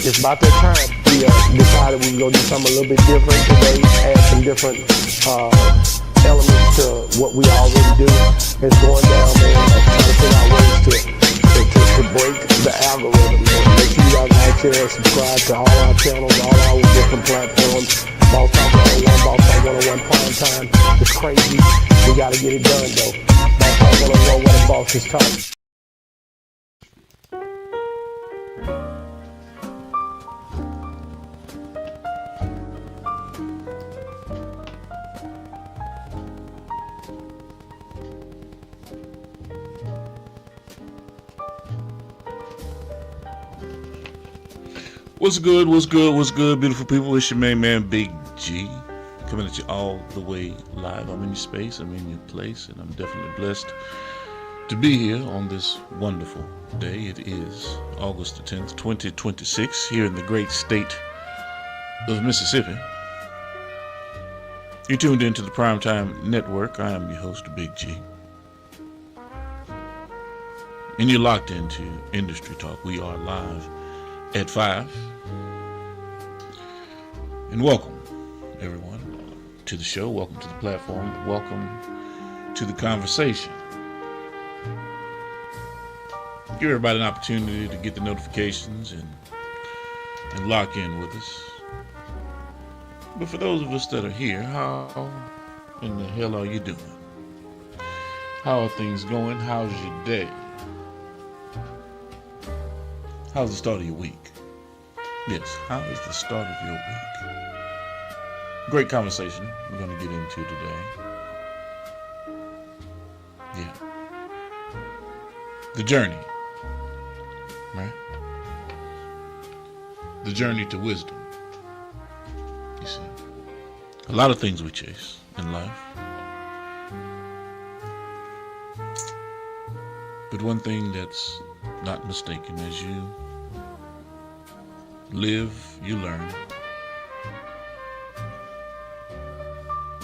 it's about that time we decided we were going to do something a little bit different today, add some different elements to what we already do. It's going down, man, trying to figure out ways to break the algorithm, man. Make sure you guys like, share, and subscribe to all our channels, all our different platforms. Boss Talk 101, Boss Talk 101 Prime Time. It's crazy. We got to get it done, though. Boss Talk 101, where the boss is talking. What's good, what's good, what's good, beautiful people? It's your main man, Big G, coming at you all the way live. I'm in your space, I'm in your place, and I'm definitely blessed to be here on this wonderful day. It is August the 10th, 2026, here in the great state of Mississippi. You're tuned into the Primetime Network. I am your host, Big G. And you're locked into Industry Talk. We are live at 5. And welcome, everyone, to the show. Welcome to the platform. Welcome to the conversation. Give everybody an opportunity to get the notifications and lock in with us. But for those of us that are here, how in the hell are you doing? How are things going? How's your day? How's the start of your week? Yes, how is the start of your week? Great conversation we're going to get into today. Yeah. The journey. Right? The journey to wisdom. You see. A lot of things we chase in life. But one thing that's not mistaken, as you live, you learn.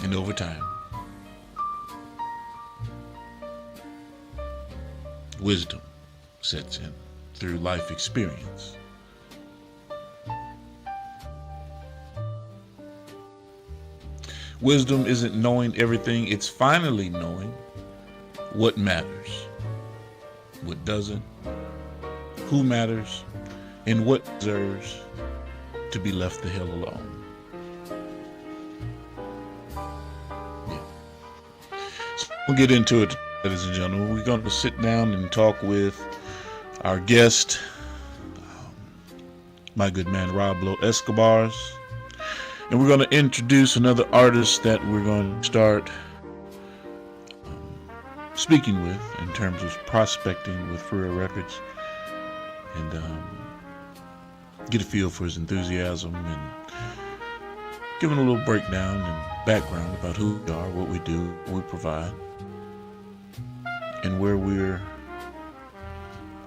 And over time, wisdom sets in through life experience. Wisdom isn't knowing everything, it's finally knowing what matters, what doesn't, who matters, and what deserves to be left the hell alone. Yeah. So we'll get into it, ladies and gentlemen. We're going to sit down and talk with our guest, my good man Roblo Escobars. And we're going to introduce another artist that we're going to start speaking with in terms of prospecting with Freer Records, and get a feel for his enthusiasm and give him a little breakdown and background about who we are, what we do, what we provide, and where we're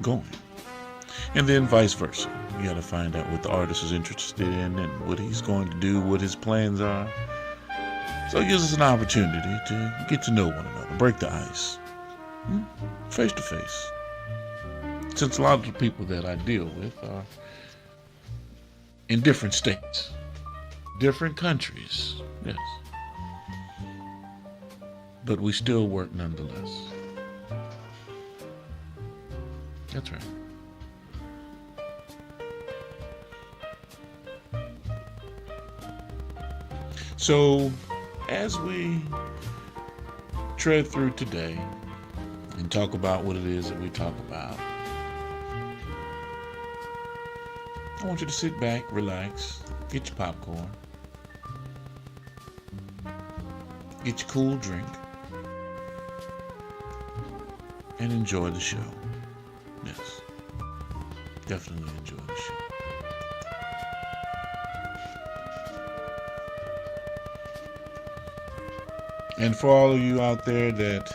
going. And then vice versa. You got to find out what the artist is interested in and what he's going to do, what his plans are. So it gives us an opportunity to get to know one another, break the ice, face to face. Since a lot of the people that I deal with are in different states, different countries, yes. But we still work nonetheless. That's right. So, as we tread through today and talk about what it is that we talk about, I want you to sit back, relax, get your popcorn, get your cool drink, and enjoy the show. Yes, definitely enjoy the show. And for all of you out there that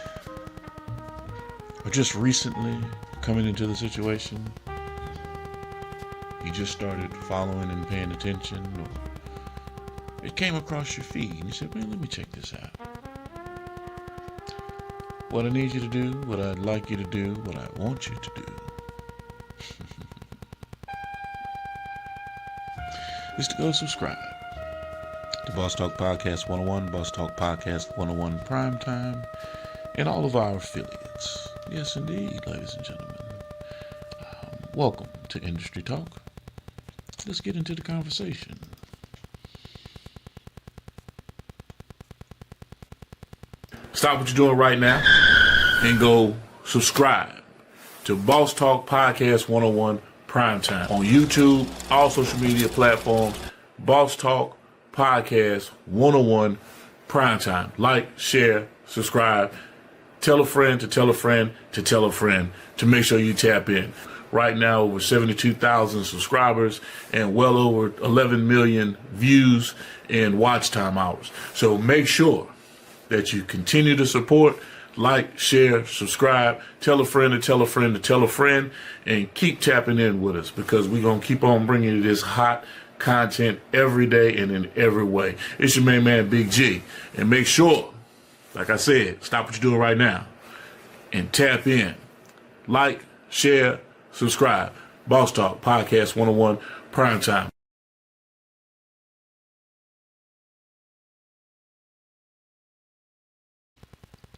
are just recently coming into the situation, you just started following and paying attention, or it came across your feed and you said, man, let me check this out. What I need you to do, what I'd like you to do, what I want you to do is to go subscribe to Boss Talk Podcast 101, Boss Talk Podcast 101 Primetime, and all of our affiliates. Yes, indeed, ladies and gentlemen. Welcome to Industry Talk. Let's get into the conversation. Stop what you're doing right now and go subscribe to Boss Talk Podcast 101 Primetime on YouTube, all social media platforms. Boss Talk Podcast 101 Primetime. Like, share, subscribe. Tell a friend to tell a friend to tell a friend to make sure you tap in. Right now, over 72,000 subscribers and well over 11 million views and watch time hours. So make sure that you continue to support, like, share, subscribe, tell a friend to tell a friend to tell a friend, and keep tapping in with us because we're going to keep on bringing you this hot content every day and in every way. It's your main man, Big G. And make sure, like I said, stop what you're doing right now and tap in. Like, share, subscribe. Boss Talk Podcast 101 Primetime.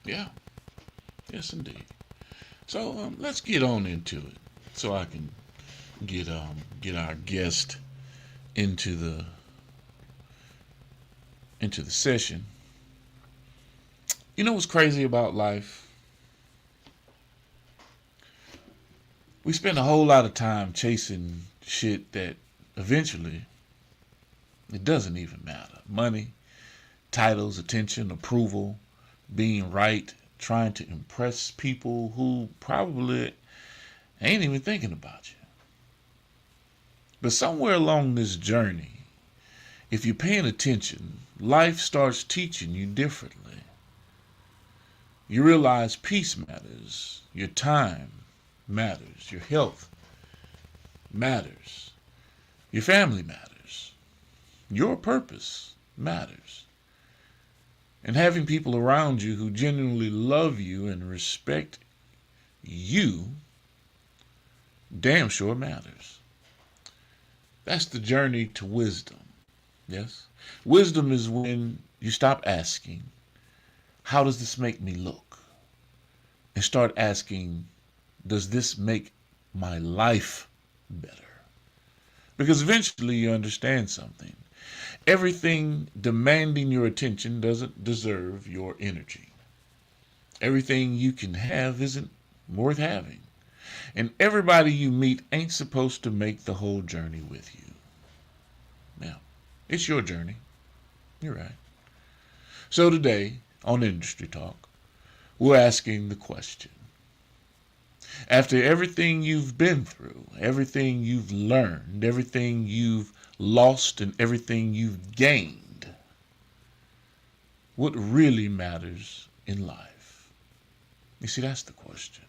Yeah. Yes, indeed. So let's get on into it, so I can get our guest into the session. You know what's crazy about life? We spend a whole lot of time chasing shit that eventually it doesn't even matter. Money, titles, attention, approval, being right, trying to impress people who probably ain't even thinking about you. But somewhere along this journey, if you're paying attention, life starts teaching you differently. You realize peace matters, your time matters, your health matters, your family matters, your purpose matters. And having people around you who genuinely love you and respect you damn sure matters. That's the journey to wisdom. Yes? Wisdom is when you stop asking, how does this make me look? And start asking, does this make my life better? Because eventually you understand something. Everything demanding your attention doesn't deserve your energy. Everything you can have isn't worth having. And everybody you meet ain't supposed to make the whole journey with you. Now, it's your journey. You're right. So today, on Industry Talk, we're asking the question. After everything you've been through, everything you've learned, everything you've lost, and everything you've gained, what really matters in life? You see, that's the question.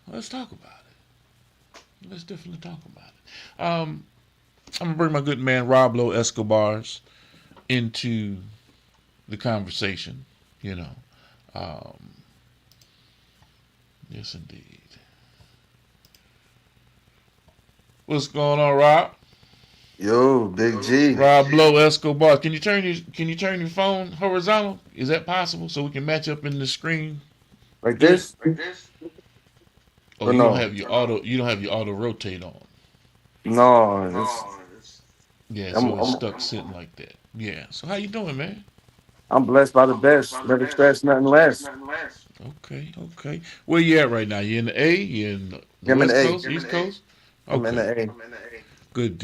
Let's talk about it. Let's definitely talk about it. I'm going to bring my good man Rob Lowe Escobars into the conversation, you know. Yes, indeed. What's going on, Rob? Yo, Big G. Rob Lowe Escobar. Can you turn your phone horizontal? Is that possible so we can match up in the screen? Like this? Oh, Or you no? don't have your auto rotate on. No, Yeah, I'm, so it's I'm stuck sitting like that. Yeah. So how you doing, man? I'm blessed by the best. Never stress, nothing less. Okay. Where you at right now? You in the A? You in the I'm in West the A. Coast, East Coast? I'm in Okay. the A. Good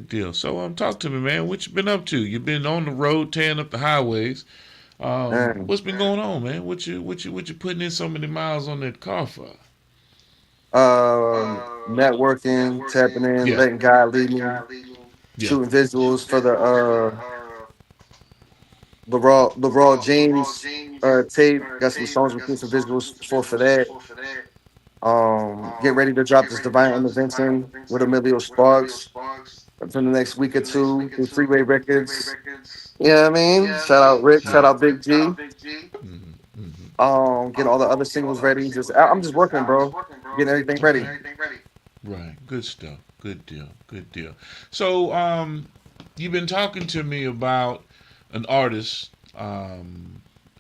deal. So talk to me, man. What you been up to? You been on the road, tearing up the highways. Man. What's been going on, man? What you putting in so many miles on that car for? Networking, tapping in, Yeah. letting God lead me, Yeah. shooting visuals for the raw James tape. Got some songs with some visuals for that. Get ready to drop this Divine Intervention with Emilio Sparks for the next week or two through Freeway Records. Yeah, I mean, shout out Rick, shout out Big G. Get all the other singles ready. I'm just working, bro. Getting everything ready. Right. Good stuff. Good deal. Good deal. So, you've been talking to me about an artist,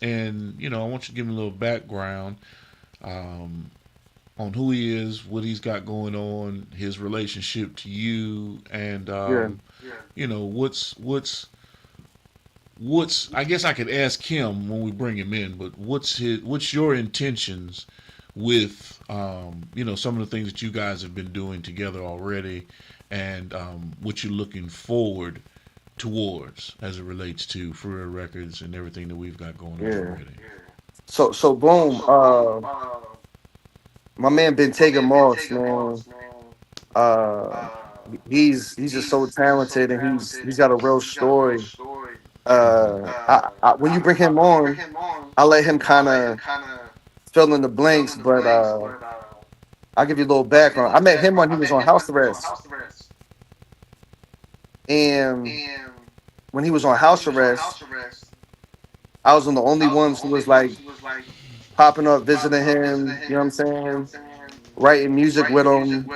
and I want you to give me a little background um, on who he is, what he's got going on, his relationship to you, and Yeah. what's. I guess I could ask him when we bring him in, but what's your intentions with some of the things that you guys have been doing together already, and what you're looking forward towards as it relates to Freeway Records and everything that we've got going on Yeah. already. So boom. My man Bentayga Moss, man. Uh, he's just so talented, and he's got a real story. When you bring him on, I let him kind of fill in the blanks, but I'll give you a little background. I met him when he was on house arrest, and when he was on house arrest, I was one of the only ones who was like popping up, visiting him. You know what I'm saying? Writing music with him,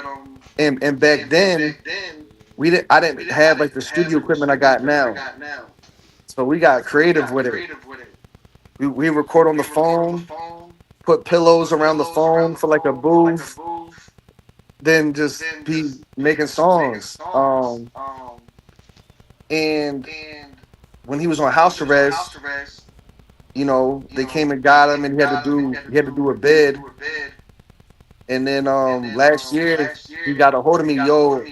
and back then I didn't have like the studio equipment I got now, so we got creative with it. We record on the phone, put pillows around the phone for like a booth, then just be making songs. And when he was on house arrest, they came and got him, and he had to do a bid. And then last year he got a hold of me, yo,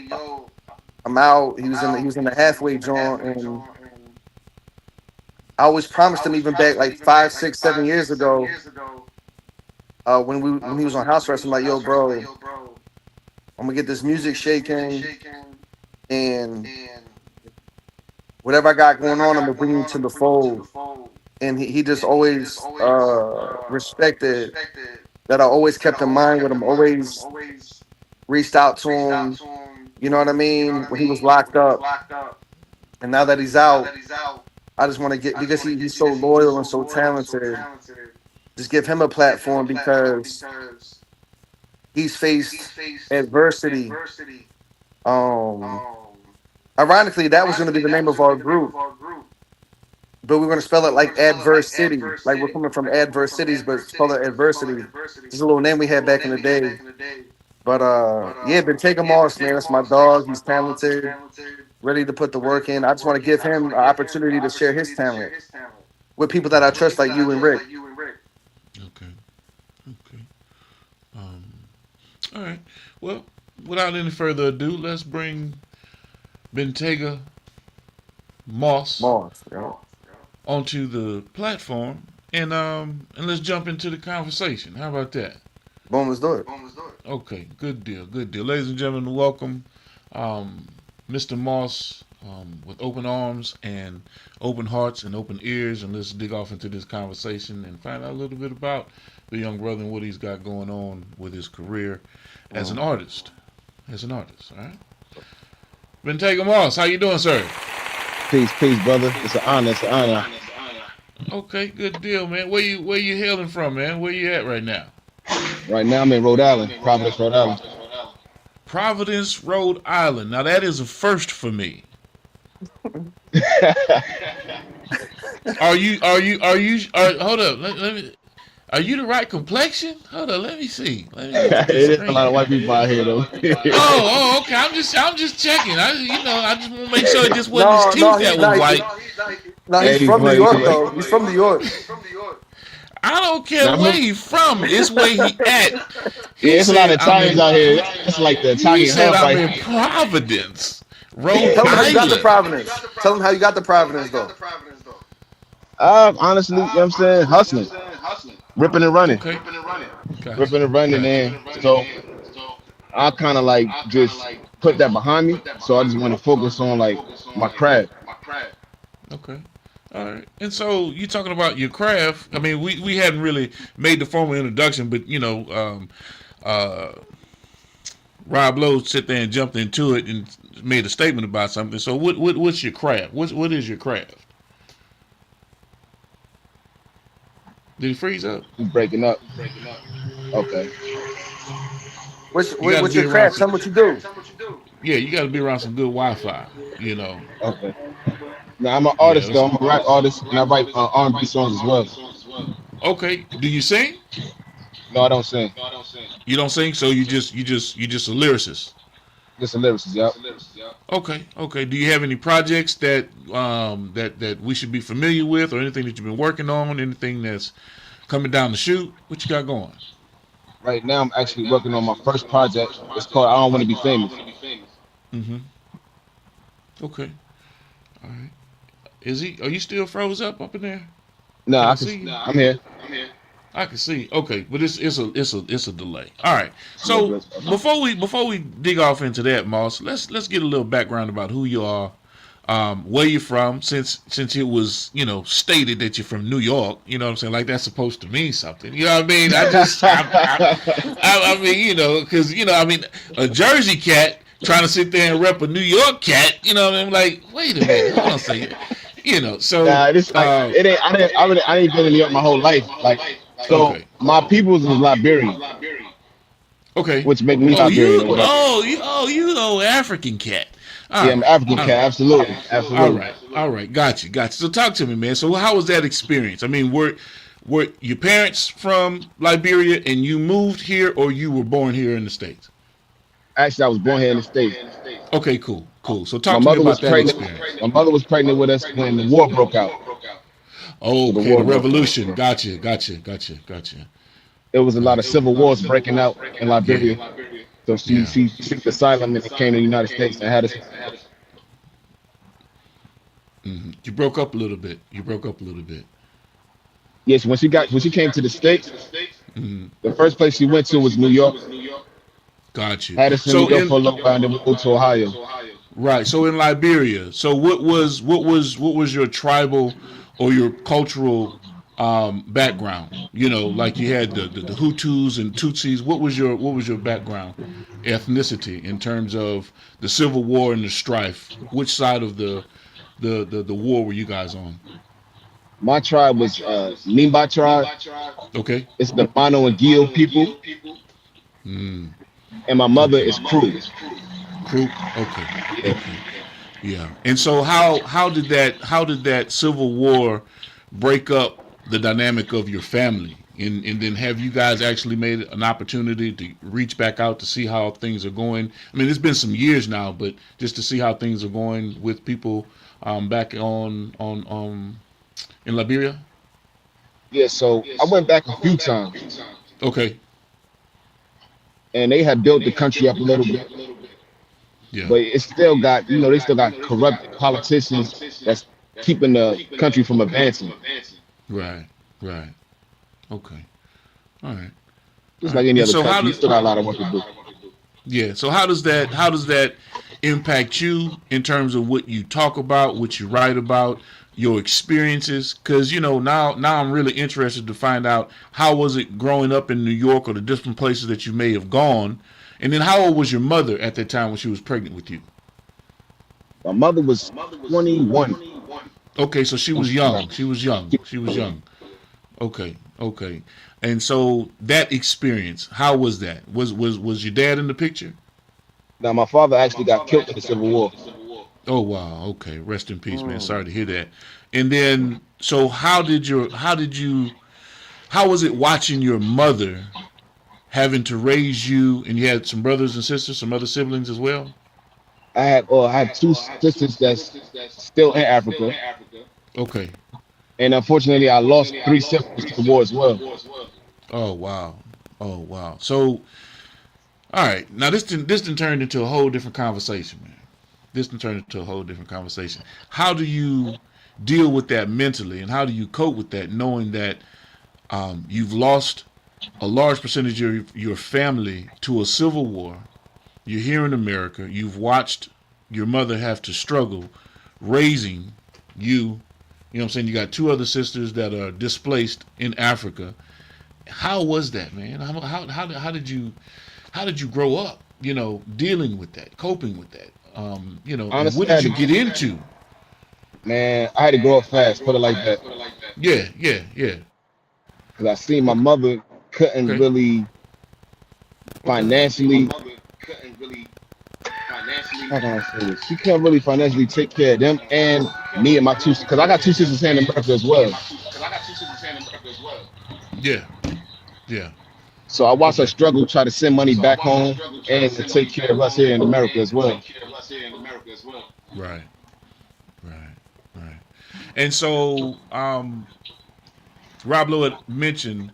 I'm out. He was in the halfway joint, and I always promised him even back like 5, 6, 7 years ago. When he was on house arrest, I'm like, yo, bro, I'm gonna get this music shaking, and whatever I got going on, I'm gonna bring you to the fold. And he just always respected that I always kept in mind with him, always reached out to him, you know what I mean, when he was locked up. And now that he's out, I just want to get, because he's so loyal and so talented, just give him a platform, because he's faced adversity. Um, Ironically, that was going to be the name of our group, but we're going to spell it like Adverse City. Like we're coming from adverse cities, but spell it adversity. It's a little name we had back in the day. But yeah, but take him off, man. That's my dog. He's talented, ready to put the work in. I just want to give him an opportunity to share his talent with people that I trust, like you and Rick. Okay. Okay. Um, all right. Well, without any further ado, let's bring Bentayga Moss Moss, yeah. onto the platform, and let's jump into the conversation. How about that? Boom, let's do it. Okay, good deal, good deal. Ladies and gentlemen, welcome um, Mr. Moss with open arms and open hearts and open ears, and let's dig off into this conversation and find out a little bit about the young brother and what he's got going on with his career as an artist. As an artist, all right? Bentayga Moss, how you doing, sir? Peace, brother. It's an honor. It's an honor. Okay, good deal, man. Where you hailing from, man? Where you at right now? Right now, I'm in Rhode Island, Providence, Rhode Island. Providence, Rhode Island. Now that is a first for me. Hold up. Let me. Are you the right complexion? Hold on, let me see. Let me look at It this is a screen. lot of white people out here, though. Okay. I'm just checking. I just want to make sure it just wasn't No, his no, teeth that he's was not. white. No, he's Hey, from New buddy, York, too. though. He's from New York. I don't care Now, where remember, he from. It's where he at. yeah, He it's a lot said of Italians out here. It's like the He Italian said hub I'm right in here. Providence, Rhode Tell him how you got the Island. Providence. Tell him how you got the Providence, though. Honestly, you know what I'm saying? Hustling. Ripping and running. Okay. Gotcha. Ripping and running, Gotcha. and so I kind of like just put that behind me. So I just want to focus on like my craft. Okay. All right. And so you talking about your craft. I mean, we hadn't really made the formal introduction, but uh, Rob Lowe sit there and jumped into it and made a statement about something. So what's your craft? What is your craft? Did he freeze up? Breaking up. Okay. You got to What's be your around craft? some. Tell me what you do. Yeah, you got to be around some good Wi-Fi. You know. Okay. Now I'm an Yeah. artist though. I'm a rap artist, and I write R&B songs as well. Okay. Do you sing? No, I don't sing. You don't sing, so you just a lyricist. Just a lyricist, yup. Okay, okay. Do you have any projects that that we should be familiar with, or anything that you've been working on? Anything that's coming down the chute? What you got going? Right now, I'm actually working on my first project. It's called I Don't Want to Be Famous. Mm-hmm. Okay. All right. Is he? Are you still froze up in there? No, Can I I can. see you? I'm here. I can see. Okay, but it's a delay. All right. It's a little So bit. before we dig off into that, Moss, let's get a little background about who you are, where you're from, since it was stated that you're from New York. You know what I'm saying? Like that's supposed to mean something. You know what I mean? I mean because I mean a Jersey cat trying to sit there and rep a New York cat. You know what I mean? Like wait a minute, hold on a second. So Nah, this like it ain't. I didn't been in New York my whole life. Like, so okay. my peoples was Liberian, Okay. which make me Oh, Liberian you, or whatever. you old African cat. All Yeah, I'm an right. African All cat. right. Absolutely, All absolutely. right. All right. Got you. So talk to me, man. So how was that experience? I mean, were your parents from Liberia and you moved here, or you were born here in the States? Actually, I was born here in the States. Okay. Cool. Cool. So My talk to me mother was about that pregnant. experience. My mother was pregnant with us when the war broke out. So the Okay. The war broke out. revolution. Gotcha. Gotcha. There was a lot of civil wars breaking out in Yeah. Liberia. So Yeah. she seeked asylum and came to the United States and had us. You broke up a little bit. Yes, when she came to the States, Hmm. the first place she went to was New York. Got you. Had us in New So York in for a little while, and then we moved to Ohio. Right. So in Liberia, so what was your tribal or your cultural background? Like you had the Hutus and Tutsis. What was your background, ethnicity in terms of the Civil War and the strife? Which side of the war were you guys on? My tribe was Nimba tribe. Okay. It's the Mono and Gio people, Mm, and my mother okay. is Kru. Group. Okay. Yeah. Okay. Yeah. And so how did that Civil War break up the dynamic of your family? And then have you guys actually made an opportunity to reach back out to see how things are going? I mean, it's been some years now, but just to see how things are going with people back on in Liberia. Yeah, so I went back a few times, Okay. and they had built the country up a little bit, Yeah. but it still got, they still got corrupt politicians that's keeping the country from advancing. Right. Right. Okay. All right. All Just right. like any And other so country, you still got a lot of work to do. yeah. So how does that impact you in terms of what you talk about, what you write about, your experiences? Because now I'm really interested to find out how was it growing up in New York or the different places that you may have gone, and then how old was your mother at that time when she was pregnant with you? My mother was 21. Okay, so she was young. She was young. Okay. Okay. And so that experience, how was that? Was your dad in the picture? Now, my father actually got killed in the Civil War. Oh wow. Okay. Rest in peace, man. Sorry to hear that. And then, so how was it watching your mother having to raise you, and you had some brothers and sisters, some other siblings as well? I had two sisters that's still in Africa, Okay. and unfortunately, I lost three siblings to the war as well. Oh wow. Oh wow. So, all right. Now this done turned into a whole different conversation, man. This done turned into a whole different conversation. How do you deal with that mentally, and how do you cope with that, knowing that you've lost a large percentage of your family to a civil war? You're here in America. You've watched your mother have to struggle raising you. You know what I'm saying? You got two other sisters that are displaced in Africa. How was that, man? How did you grow up? Dealing with that, coping with that. And Honestly, what did you get into? man, I had to grow up fast, put it like that, Yeah. because I seen my mother couldn't Okay. really financially, how can I say this? She couldn't really financially take care of them and me and my two, because I got two sisters here in America as well. Yeah. Yeah. So I watched her Okay. struggle, try to send money back home and to take care of us here in America as well. Right. Right. Right. And so, Rob Lowe had mentioned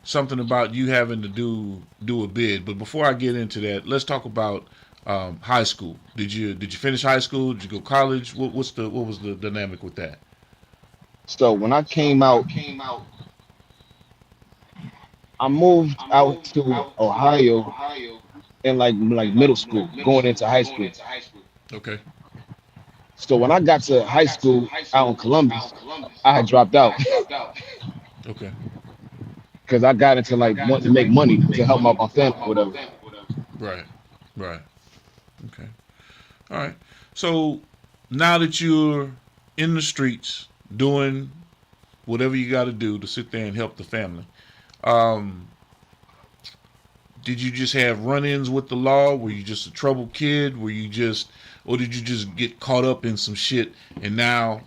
something about you having to do a bid. But before I get into that, let's talk about high school. Did you finish high school? Did you go college? What was the dynamic with that? So when I came out, I moved out to Ohio in like middle school, going into high school. Okay. So when I got to high school out in Columbus, I had dropped out Okay. because I got into like wanting to make money to help out my family or whatever. Right. Right. Okay. All right. So now that you're in the streets doing whatever you got to do to sit there and help the family, um, did you just have run-ins with the law? Were you just a troubled kid? Or did you just get caught up in some shit and now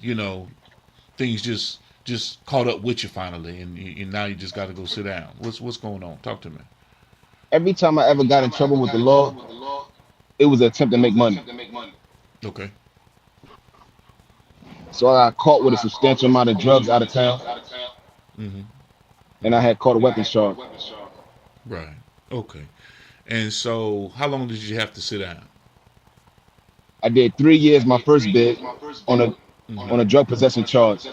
things just caught up with you finally, and now you just got to go sit down? What's going on? Talk to me. Every time I ever got in trouble with the law, it was an attempt to make money. Okay. So I got caught with a substantial amount of drugs out of town, Mm-hmm. and I had caught a weapons charge. Right. Okay. And so, how long did you have to sit down? I did 3 years my first bid on a Mm-hmm. on a drug possession charge.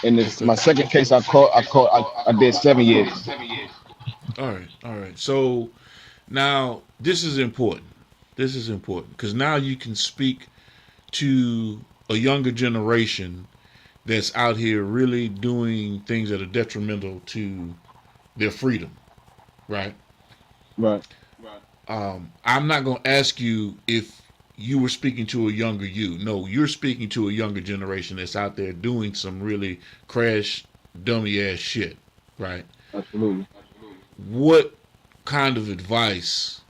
And this Okay. my second case I did 7 years. All right. All right. So now this is important. This is important because now you can speak to a younger generation that's out here really doing things that are detrimental to their freedom, right? Right. I'm not going to ask you if you were speaking to a younger you. No, you're speaking to a younger generation that's out there doing some really crash dummy ass shit, right? Absolutely. What kind of advice,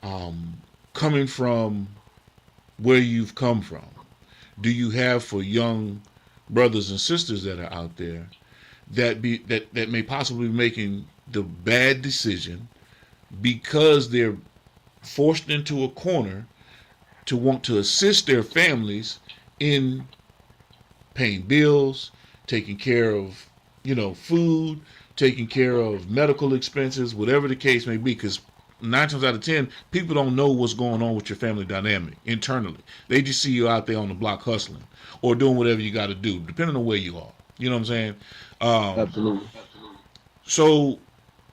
um, coming from where you've come from, do you have for young brothers and sisters that are out there that may possibly be making the bad decision because they're forced into a corner to want to assist their families in paying bills, taking care of, food, taking care of medical expenses, whatever the case may be, because 9 times out of 10, people don't know what's going on with your family dynamic internally. They just see you out there on the block hustling or doing whatever you got to do, depending on where you are. You know what I'm saying? Absolutely. So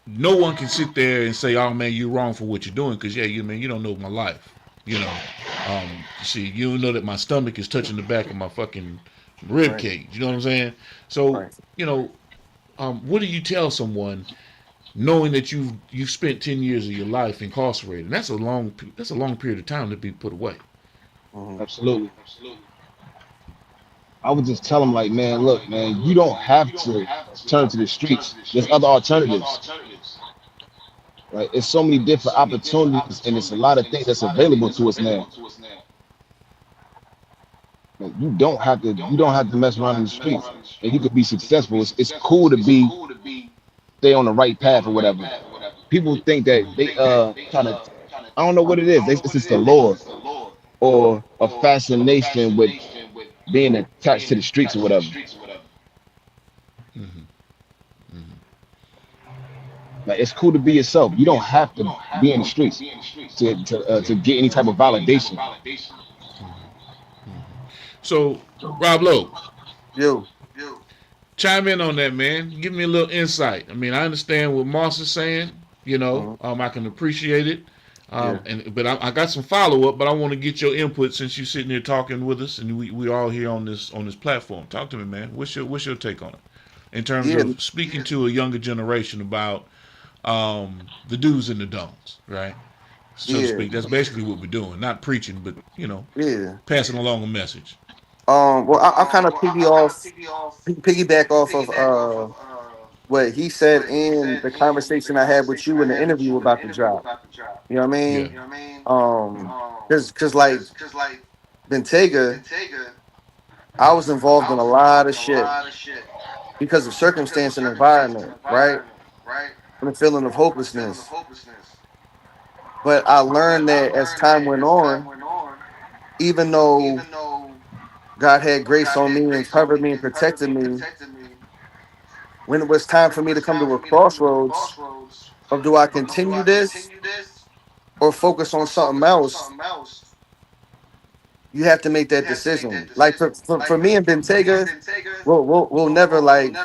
no one can sit there and say, "Oh man, you're wrong for what you're doing," because you don't know my life. You know, see, you don't know that my stomach is touching the back of my fucking rib Right. cage. You know what I'm saying? So Right. you know, what do you tell someone knowing that you've spent 10 years of your life incarcerated? And that's a long period of time to be put away. Mhm. Absolutely. I would just tell them like, man, look, man, you don't have to turn to the streets. There's other alternatives. Right? There's so many different opportunities, and it's a lot of things that's available to us now. Like, you don't have to mess around in the streets, and you could be successful. It's cool to stay on the right path or whatever. People think that they kind of, I don't know what it is. It's just a lure or a fascination with being attached to the streets or whatever. Hmm. Hmm. Like, it's cool to be yourself. You don't have to be in the streets to get any type of validation. Hmm. So, Rob Lowe, You. chime in on that, man. Give me a little insight. I mean, I understand what Moss is saying. Mhm. I can appreciate it. Yeah. But I got some follow up. But I want to get your input since you're sitting here talking with us, and we all here on this platform. Talk to me, man. What's your take on it in terms Yeah. of speaking to a younger generation about the do's and the don'ts, right? So to Yeah. speak. That's basically what we're doing. Not preaching, but Yeah. passing along a message. Well, I kind of piggyback off of what he said in the conversation I had with you in the interview about the job. You know what I Yeah. mean? Cause like Bentayga, I was involved in a lot of shit because of circumstance and environment, right? And the feeling of hopelessness. But I learned that as time went on, even though God had grace on me and covered me and protected me, when it was time for me to come to a crossroads of do I continue this or focus on something else, you have to make that decision. Like for me and Bentayga, we'll never like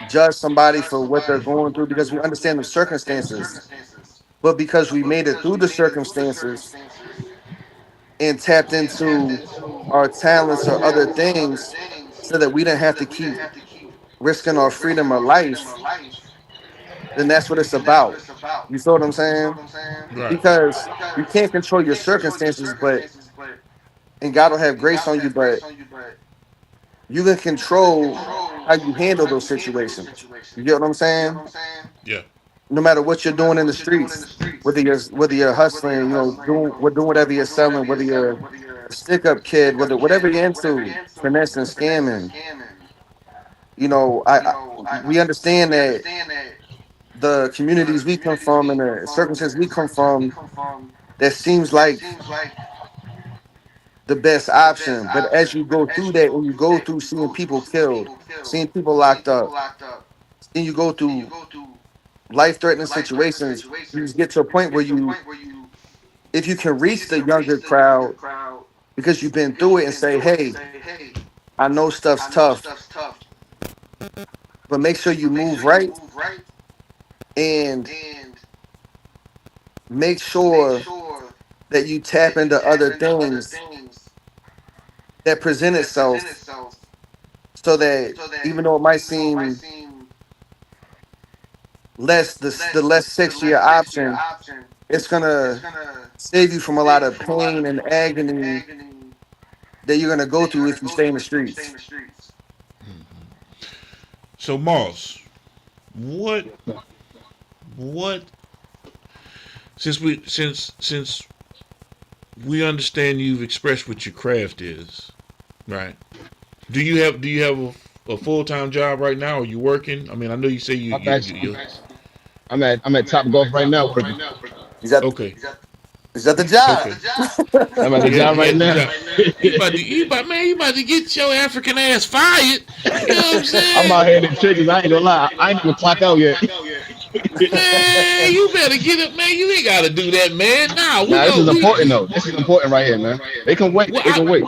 judge somebody for what they're going through because we understand the circumstances. But because we made it through the circumstances and tapped into our talents or other things so that we didn't have to keep risking our freedom or life, then that's what it's about. You feel what I'm saying? Right. Because you can't control your circumstances, but and God will have grace on you, but you can control how you handle those situations. You get what I'm saying? Yeah. No matter what you're doing in the streets, whether you're hustling, doing whatever you're selling, whether you're a stick up kid, whatever you're into, finessing, scamming. We understand that the communities we come from and the circumstances we come from, that seems like the best option. But as you go through that, and you go through seeing people killed, seeing people locked up, seeing you go through life-threatening situations, you just get to a point where if you can reach the younger crowd because you've been through it and say, hey, I know stuff's tough, but make sure you move right and make sure that you tap into other things that present itself so that even though it might seem the less sexier option, it's gonna save you from a lot of pain and agony that you're gonna go through if you stay in the streets. So Moss, what what since we understand you've expressed what your craft is, right? Do you have a full time job right now? Are you working? I mean, I know you say I'm actually, I'm at Top Golf right now working. Is that okay. is that the job? Okay. I'm at the Yeah, job he right had the now. job. You about to get your African ass fired. You know what I'm I'm saying? out here in the trenches. I ain't gonna lie. I ain't even clock out yet. Man, you better get it, man. You ain't gotta do that, man. Nah, we Nah, this go. is important though. This is important right here, man. They can wait. Well, They can wait.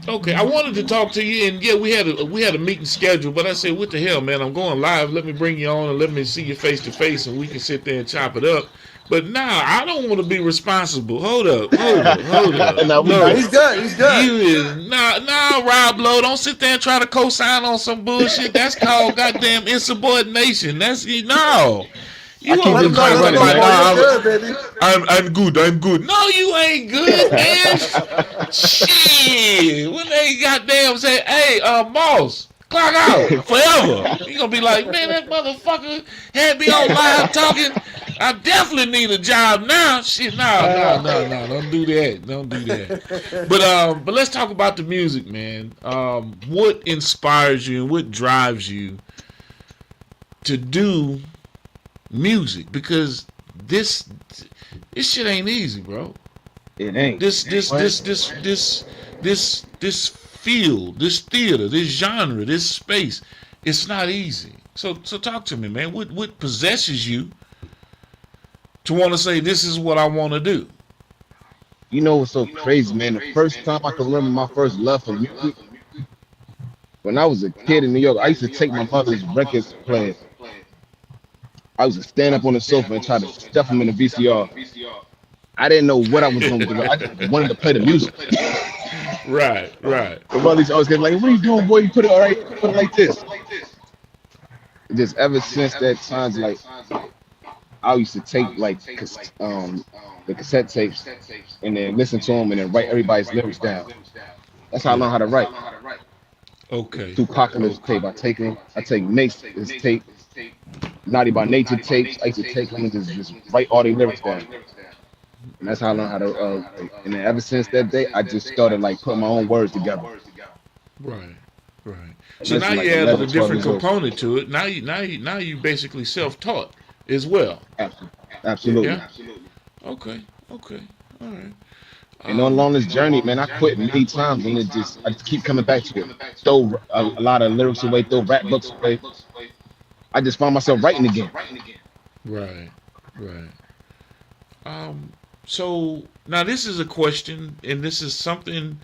okay, I wanted to talk to you, and yeah, we had a meeting scheduled, but I said, what the hell, man? I'm going live. Let me bring you on and let me see you face to face, and we can sit there and chop it up. But nah, I don't want to be responsible. Hold up, hold up. Nah, we No, good. he's good. He's good. You is nah, Rob Lowe. Don't sit there and try to co-sign on some bullshit. That's called goddamn insubordination. That's no. I You keep over Let here him this know. joint talking Let him running, know, about bro. man. You're nah. good, baby. I'm good. I'm good. No, you ain't good, man. Shit. When they goddamn say, hey, Moss, clock out forever. You gonna be like, man, that motherfucker had me on live talking. I definitely need a job now. Shit, no. Don't do that. Don't do that. But let's talk about the music, man. What inspires you and what drives you to do music? Because this shit ain't easy, bro. It ain't. This field, this theater, this genre, this space, it's not easy. So talk to me, man. What possesses you to want to say this is what I want to do? You know what's so crazy, man? The first time I can remember my first love for music, when I was a kid in New York, I used to take my mother's records player. I used to stand up on the sofa and try to stuff them in the VCR. I didn't know what I was doing with it. I just wanted to play the music. Right. The mother used to always get like, "What are you doing, boy? You put it all right. Put it like this." Just ever since that time, like I used to take like the cassette tapes and then listen to them and then write everybody's lyrics down. That's how I learned how to write. Okay. Tupacalypse Okay. tape. I take Nate's tape, Naughty by Nature tapes. I used to take them and just write all the lyrics down. And that's how I learned how to. And then ever since that day, I just started like putting my own words together. Right. Right. And So this now is like you added a 11, 12 different years old. component to it. Now you basically self-taught as well. Absolutely. Yeah. Okay. Okay. All right. And along this journey, man, I quit many times, and I just keep coming back to it. Throw a lot of lyrics away, throw rap books away. I just found myself writing again. Right. Right. Um. So now this is a question, and this is something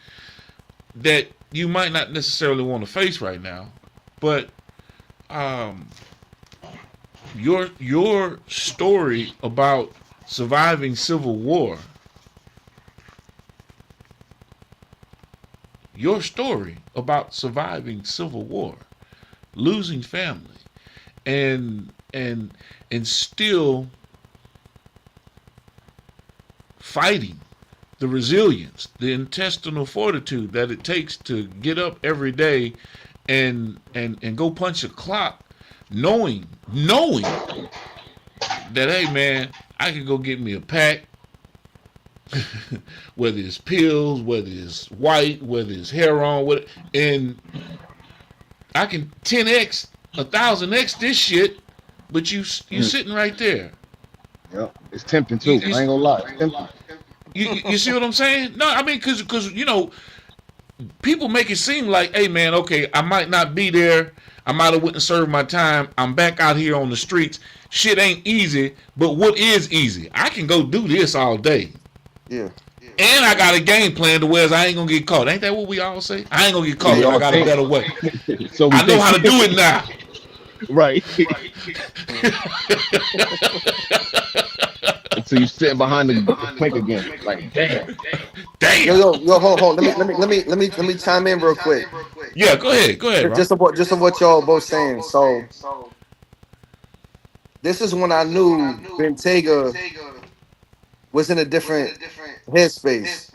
that you might not necessarily want to face right now, but um, your story about surviving Civil War, your story about surviving Civil War, losing family, and still fighting, the resilience, the intestinal fortitude that it takes to get up every day and go punch a clock, knowing that, hey man, I can go get me a pack, whether it's pills, whether it's white, whether it's heroin, and I can 10x, 1000x this shit, but you sitting right there. Yep. It's tempting too. I ain't gonna lie. It's tempting. You see what I'm saying? No, I mean, because you know, people make it seem like, hey man, okay, I might not be there. I might have went and served my time. I'm back out here on the streets. Shit ain't easy, but what is easy? I can go do this all day. Yeah. And I got a game plan to where I ain't gonna get caught. Ain't that what we all say? I ain't gonna get caught, but I got a better way. So we I know how to do it now. Right. So you sitting behind the plank again, like damn. Damn. Yo, hold. Let me chime in real quick. Yeah, go ahead, Rob. Just of what y'all both saying. So this is when I knew Bentayga was in a different headspace.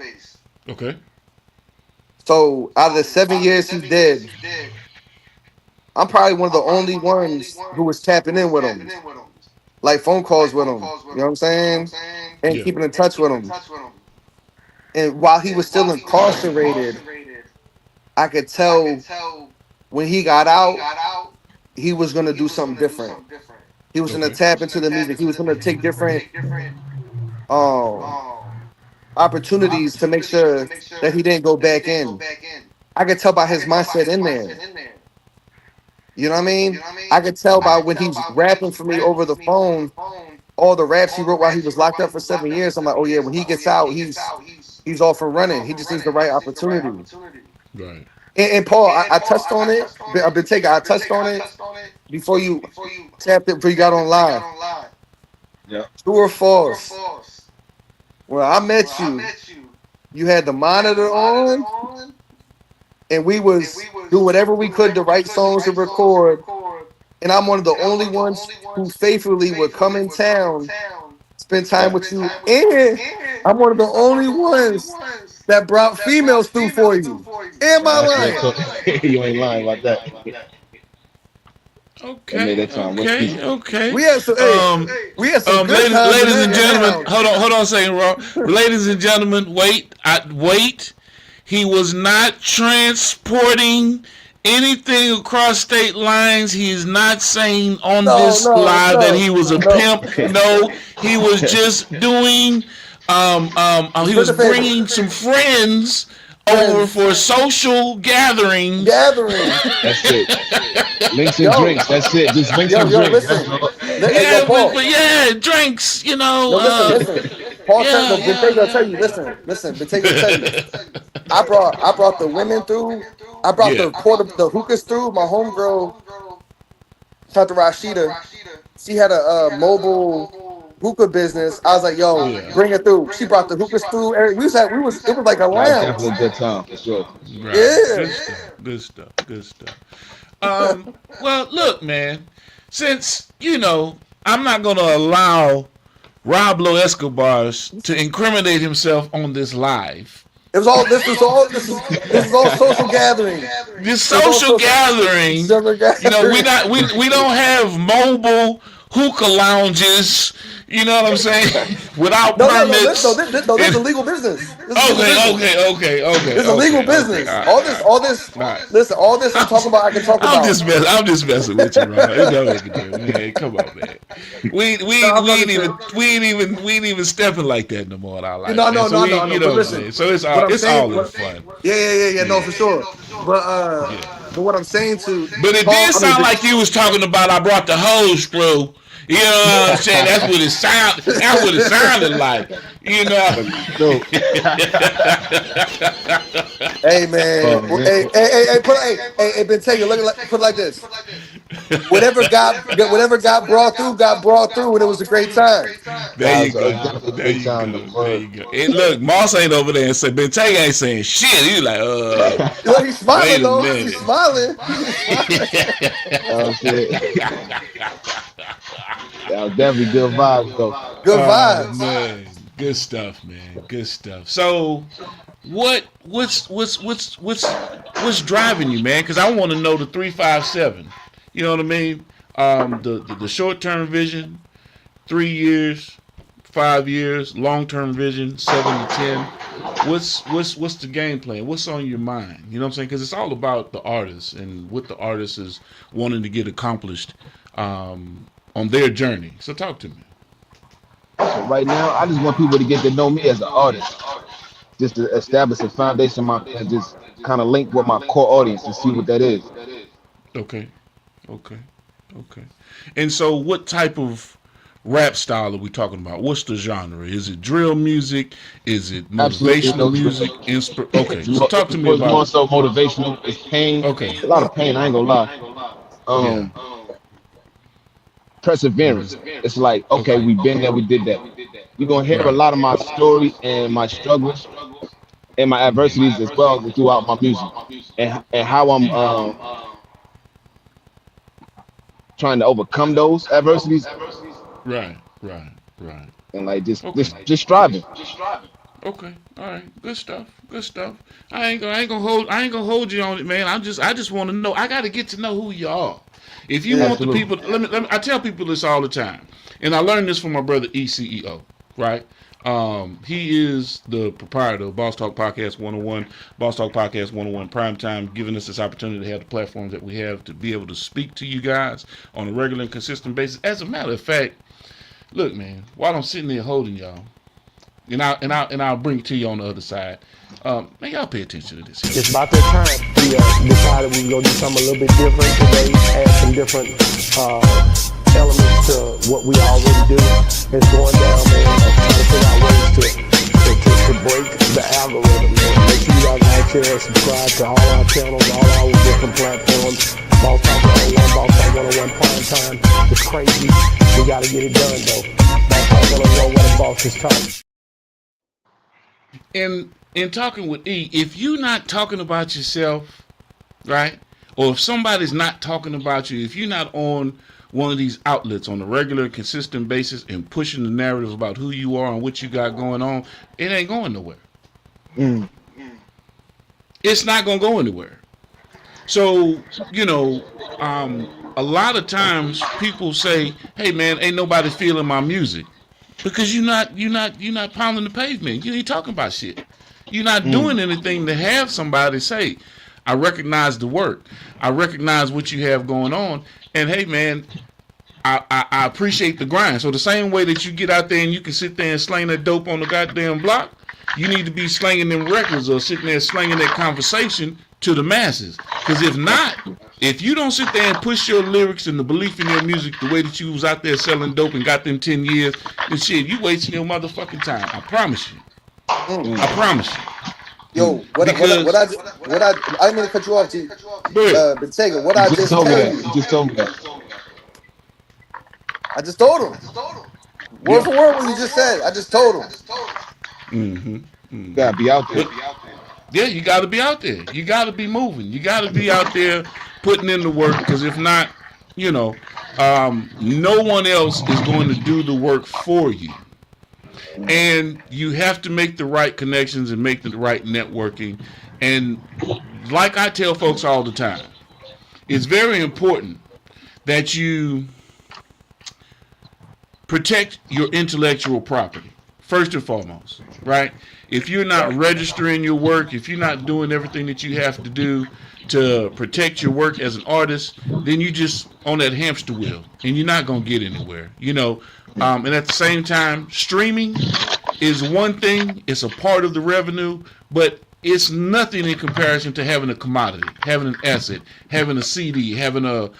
Okay. So out of the 7 years he's dead, I'm probably one of the only ones who was tapping in with him, like phone calls with him. You know what I'm saying? And Yeah. keeping in touch with him. And while he was still incarcerated, I could tell when he got out, he was gonna do something different. He was gonna Okay. tap into the music. He was gonna take different opportunities to make sure that he didn't go back in. I could tell by his mindset in there. You know what I mean? I could tell by when he's rapping for me over the phone, all the raps he wrote while he was locked up for 7 years. I'm like, oh yeah, when he gets out, he's off and running. He just needs the right opportunity. Right. And Paul, I touched on it. I touched on it before you tapped it, before you got on live. Yeah. True or false? When I met you, you had the monitor on, and we was do whatever we could to write songs and record. And I'm one of the only ones who faithfully would come in town, spend time with you, and I'm one of the only ones that brought females through for you. Am I lying? You ain't lying about that. Okay. Okay. We had some. We had some good times. Ladies and in that gentlemen, house. hold on a second, Rob. Ladies and gentlemen, wait. He was not transporting anything across state lines. He is not saying on this live that he was a pimp. No, he was just doing. He was bringing some friends over for social gatherings. That's it. Links and drinks. That's it. Just links and drinks. Yeah, but yeah, drinks. You know. Listen. Paul, Bentayga tell you. Listen. Bentayga tell you. I brought the women through. I brought the hookahs through. My homegirl, shout out to Rashida. She had a mobile hookah business. I was like, yo, bring it through. She brought the hookahs through. It was like a lounge. Definitely a good time for sure. Right. Yeah. Good stuff. Well, look, man. Since I'm not gonna allow Roblo Escobar to incriminate himself on this live. It was all this is all social gathering. This It was all social gathering, social you know, gathering. we don't have mobile hookah lounges, you know what I'm saying, without permits. This is a legal business. This is a legal business. This is a legal business. All this. All right. Listen, all this I'm talking about, I can talk about. I'm just messing with you, Ron. It don't make a difference. Man, come on, man. We ain't even stepping like that no more in our life. No. Man. So No. you know But listen, so it's what I'm all saying, in fun. Yeah. No, for sure. But what I'm saying to, But it did sound like you was talking about I brought the hose through. You know what I'm saying? That's what it sounded like. You know. Hey man, hey, Ben Taylor, put it like this. Whatever got brought through, and it was a great time. There you go. There you go. And look, Moss ain't over there and say Ben Tay ain't saying shit. He's like, he's smiling though. He's smiling. That was definitely good vibes though. Good vibes. Man, good stuff, man. Good stuff. So, what's driving you, man? Because I want to know the 3-5-7. You know what I mean? The short term vision, 3 years, 5 years, long term vision, 7 to 10. What's the game plan? What's on your mind? You know what I'm saying? Because it's all about the artist and what the artist is wanting to get accomplished on their journey. So talk to me. So right now, I just want people to get to know me as an artist, just to establish a foundation, and just kind of link with my core audience and see what that is. Okay. And so, what type of rap style are we talking about? What's the genre? Is it drill music? Is it motivational music? Okay, so talk to me about. It's more so motivational. It's pain. Okay, a lot of pain. I ain't gonna lie. Perseverance. It's like, okay, we've been there, we did that. You're gonna hear a lot of my story and my struggles and my adversities as well throughout my music, and how I'm trying to overcome those adversities. Right. And like just striving. Okay, all right, good stuff. I ain't gonna hold you on it, man. I just want to know. I got to get to know who you are. If you want the people, let me. I tell people this all the time, and I learned this from my brother ECEO. Right? He is the proprietor of Boss Talk Podcast 101, Boss Talk Podcast 101 Primetime, giving us this opportunity to have the platforms that we have to be able to speak to you guys on a regular and consistent basis. As a matter of fact, look, man, while I'm sitting there holding y'all, and I'll bring it to you on the other side. Man, y'all pay attention to this. It's about that time. We decided we were going to do something a little bit different today, add some different elements to what we already do. It's going down, man. Trying to figure out ways to break the algorithm, man. Make sure you guys like, share, and subscribe to all our channels, all our different platforms. Boss Talk 101, Boss Talk 101 Primetime. It's crazy. We got to get it done, though. Boss Talk 101, what the boss is talking. In talking with E, if you're not talking about yourself, right, or if somebody's not talking about you, if you're not on one of these outlets on a regular, consistent basis and pushing the narrative about who you are and what you got going on, it ain't going nowhere. It's not going to go anywhere. So, you know, a lot of times people say, hey, man, ain't nobody feeling my music. Because you're not pounding the pavement. You ain't talking about shit. You're not doing anything to have somebody say, I recognize the work. I recognize what you have going on. And hey, man, I appreciate the grind. So the same way that you get out there and you can sit there and slang that dope on the goddamn block, you need to be slanging them records or sitting there slanging that conversation to the masses. Because if not, if you don't sit there and push your lyrics and the belief in your music the way that you was out there selling dope and got them 10 years, then shit, you wasting your motherfucking time. I promise you. I promise you. Yo, what I didn't mean to cut you off, T. Bentega, what I just told you. You just told me that. I just told him. Word for word what you just said. I just told him. You gotta be out there. Yeah, you got to be out there. You got to be moving. You got to be out there putting in the work. Because if not, you know, no one else is going to do the work for you. And you have to make the right connections and make the right networking. And like I tell folks all the time, it's very important that you protect your intellectual property first and foremost, right? If you're not registering your work, if you're not doing everything that you have to do to protect your work as an artist, then you just on that hamster wheel and you're not going to get anywhere, you know. And at the same time, streaming is one thing, it's a part of the revenue, but it's nothing in comparison to having a commodity, having an asset, having a CD, having a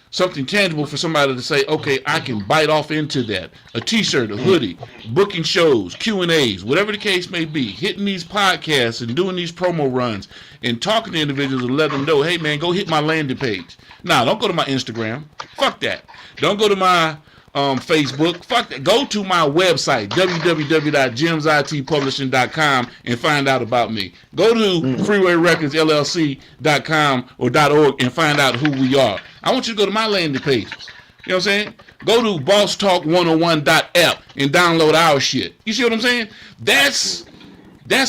something tangible for somebody to say, okay, I can bite off into that. A t-shirt, a hoodie, booking shows, Q&As, whatever the case may be, hitting these podcasts and doing these promo runs and talking to individuals and let them know, hey man, go hit my landing page. Nah, don't go to my Instagram. Fuck that. Don't go to my Facebook. Fuck that. Go to my website, www.gemsitpublishing.com, and find out about me. Go to freewayrecordsllc.com or .org and find out who we are. I want you to go to my landing pages. You know what I'm saying? Go to bosstalk101.app and download our shit. You see what I'm saying? That's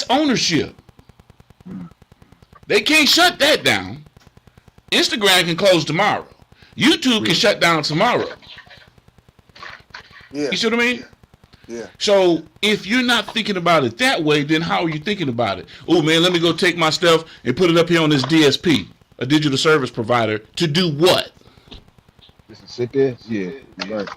ownership. They can't shut that down. Instagram can close tomorrow. YouTube can shut down tomorrow. Yeah. You see what I mean? Yeah. So if you're not thinking about it that way, then how are you thinking about it? Oh man, let me go take my stuff and put it up here on this DSP, a digital service provider, to do what? Just sit there? Yeah, you're right.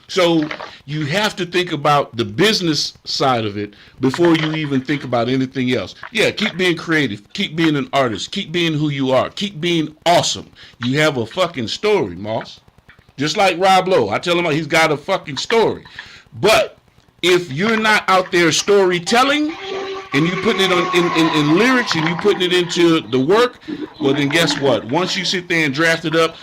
So you have to think about the business side of it before you even think about anything else. Yeah, keep being creative. Keep being an artist. Keep being who you are. Keep being awesome. You have a fucking story, Moss. Just like Rob Lowe. I tell him he's got a fucking story. But if you're not out there storytelling and you putting it on in lyrics and you putting it into the work, well then guess what? Once you sit there and draft it up,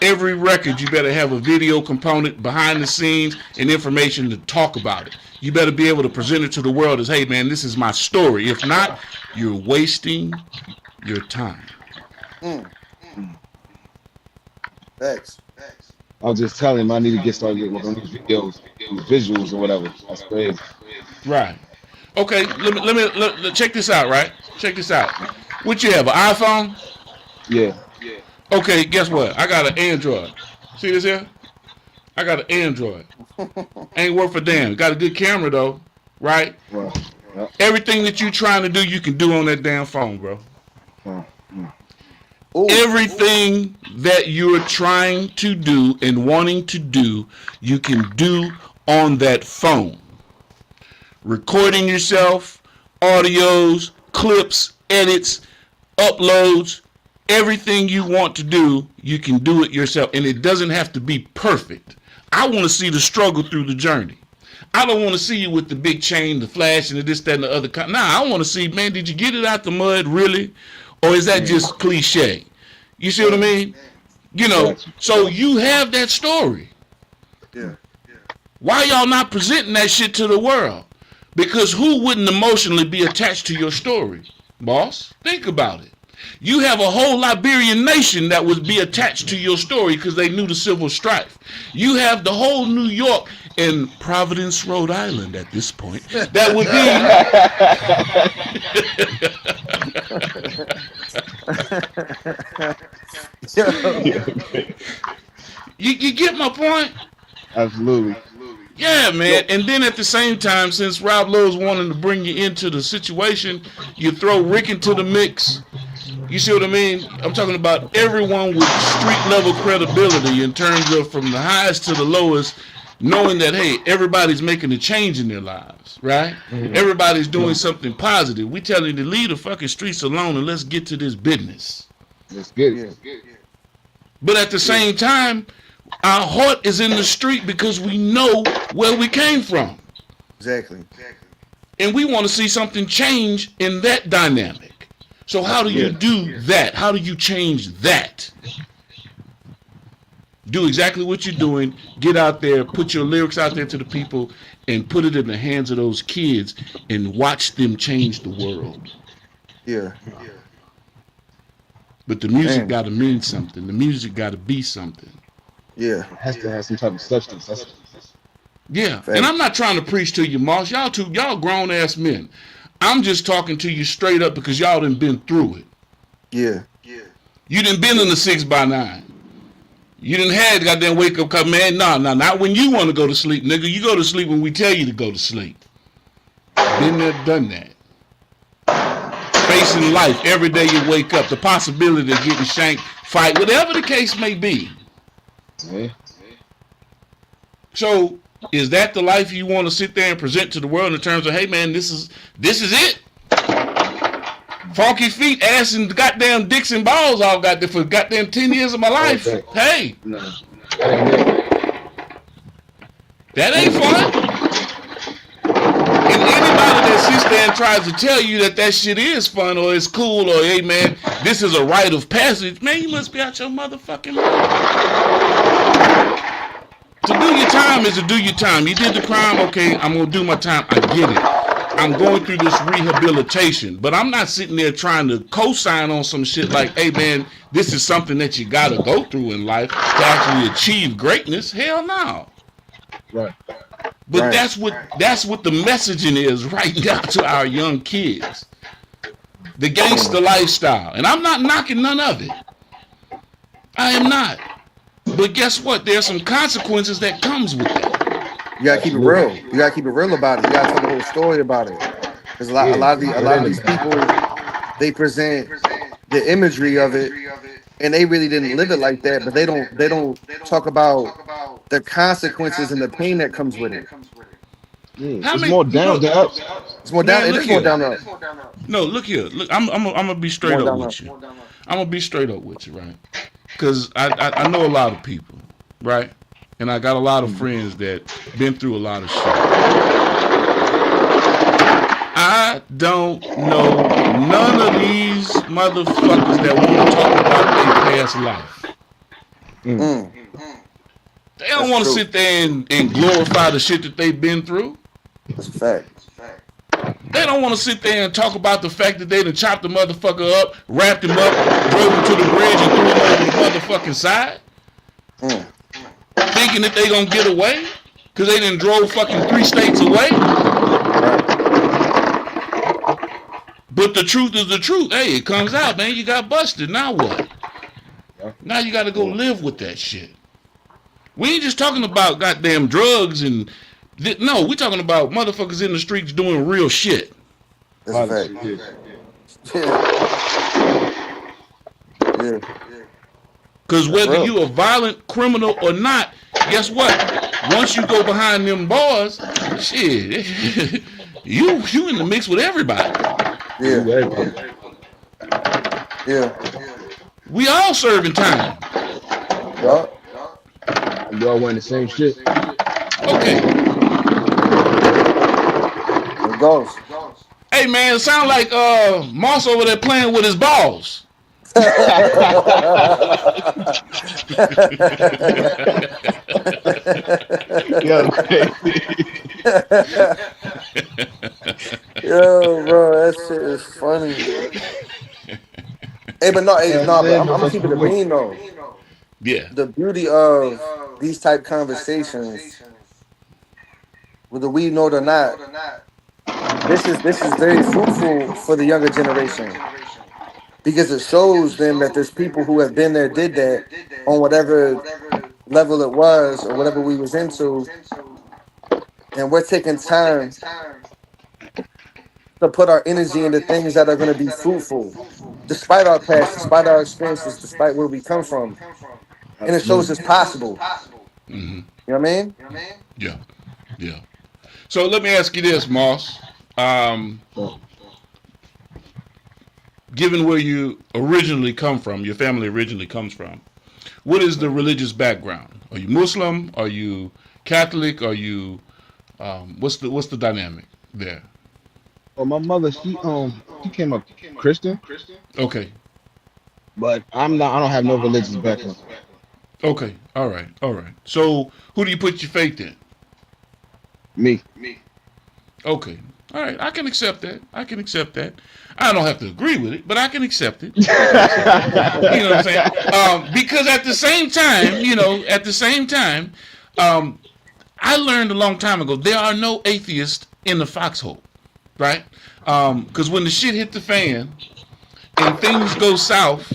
every record you better have a video component behind the scenes and information to talk about it. You better be able to present it to the world as, hey man, this is my story. If not, you're wasting your time. Thanks. I was just telling him I need to get started with on these videos, these visuals or whatever. That's crazy. Right. Okay, let me check this out, right? Check this out. What you have, an iPhone? Yeah. Okay, guess what? I got an Android. See this here? I got an Android. Ain't worth a damn. Got a good camera though, right? Well, yeah. Everything that you trying to do, you can do on that damn phone, bro. Ooh. Everything that you're trying to do and wanting to do, you can do on that phone. Recording yourself, audios, clips, edits, uploads, everything you want to do, you can do it yourself. And it doesn't have to be perfect. I want to see the struggle through the journey. I don't want to see you with the big chain, the flash, and the this, that, and the other. Nah, I want to see, man, did you get it out the mud, really? Or is that just cliche? You see what I mean? You know, so you have that story. Yeah. Why y'all not presenting that shit to the world? Because who wouldn't emotionally be attached to your story? Boss, think about it. You have a whole Liberian nation that would be attached to your story because they knew the civil strife. You have the whole New York and Providence, Rhode Island at this point. That would be... you get my point? Absolutely. Yeah, man. And then at the same time, since Rob Lowe's wanting to bring you into the situation, you throw Rick into the mix. You see what I mean? I'm talking about everyone with street level credibility in terms of from the highest to the lowest, knowing that, hey, everybody's making a change in their lives, right? Mm-hmm. Everybody's doing something positive. We telling you to leave the fucking streets alone and let's get to this business. Let's get it. But at the same time, our heart is in the street because we know where we came from. Exactly. And we want to see something change in that dynamic. So how do you do that? How do you change that? Do exactly what you're doing. Get out there, put your lyrics out there to the people, and put it in the hands of those kids and watch them change the world. Yeah. But the music got to mean something. The music got to be something. Yeah. It has to have some type of substance. Yeah, Facts. and I'm not trying to preach to you, Moss. Y'all grown ass men. I'm just talking to you straight up because y'all done been through it. Yeah. You done been in the 6x9. You done had goddamn wake up call, man. Nah, not when you want to go to sleep, nigga. You go to sleep when we tell you to go to sleep. Been there, done that. Facing life every day you wake up, the possibility of getting shanked, fight, whatever the case may be. Yeah. So, is that the life you want to sit there and present to the world in terms of, hey man, this is it? Funky feet, ass, and goddamn dicks and balls all got there for goddamn 10 years of my life. Okay. Hey, No, that ain't it. that ain't fun. And anybody that sits there and tries to tell you that shit is fun or it's cool or, hey man, this is a rite of passage, man, you must be out your motherfucking mind. To do your time is to do your time. You did the crime, okay, I'm going to do my time. I get it. I'm going through this rehabilitation, but I'm not sitting there trying to co-sign on some shit like, hey man, this is something that you got to go through in life to actually achieve greatness. Hell no. Right. But Right. that's what the messaging is right now to our young kids. The gangster lifestyle. And I'm not knocking none of it. I am not. But guess what? There's some consequences that comes with that. You gotta keep it real. You gotta keep it real about it. You gotta tell the whole story about it. Because a lot of these people, they present the imagery of it, and they really didn't live it like that. But they don't talk about the consequences and the pain that comes with it. Yeah. How It's many- more down to up. It's more down. Man, It look is more here. down to earth. No, look here. Look, I'm gonna be straight More up down with to you. I'm gonna be straight up with you, right? Because I know a lot of people, right? And I got a lot of friends that been through a lot of shit. I don't know none of these motherfuckers that want to talk about their past life. Mm. They don't That's want to true. sit there and glorify the shit that they've been through. That's a fact. They don't want to sit there and talk about the fact that they done chopped the motherfucker up, wrapped him up, drove him to the bridge and threw him over the motherfucking side. Mm. Thinking that they gonna get away because they done drove fucking 3 states away. Right. But the truth is the truth. Hey, it comes out, man. You got busted. Now what? Now you got to go live with that shit. We ain't just talking about goddamn drugs and no, we talking about motherfuckers in the streets doing real shit. That's a fact. Yeah. Because whether real. you a violent criminal or not, guess what? Once you go behind them bars, shit, you in the mix with everybody. Yeah. Yeah. We all serving time. Yeah. You all wearing the same shit. Okay. It goes. Hey man, it sound like Moss over there playing with his balls. Yo, Yo, bro, that shit is funny. Hey, but I'm gonna keep it a bean though. Yeah. The beauty of these type conversations, whether we know it or not, this is very fruitful for the younger generation because it shows them that there's people who have been there, did that on whatever level it was or whatever we was into, and we're taking time to put our energy into things that are going to be fruitful, despite our past, despite our experiences, despite where we come from, and it shows it's possible. Mm-hmm. You know what I mean? Yeah. Yeah. So let me ask you this, Moss. Given where you originally come from, your family originally comes from, what is the religious background? Are you Muslim? Are you Catholic? Are you what's the dynamic there? well, my mother, she came up Christian, Okay. but I'm not. I don't have no religious background. Okay. All right. So who do you put your faith in? Me. Okay. All right. I can accept that. I don't have to agree with it, but I can accept it. You know what I'm saying? Because at the same time, I learned a long time ago there are no atheists in the foxhole, right? Because when the shit hit the fan and things go south,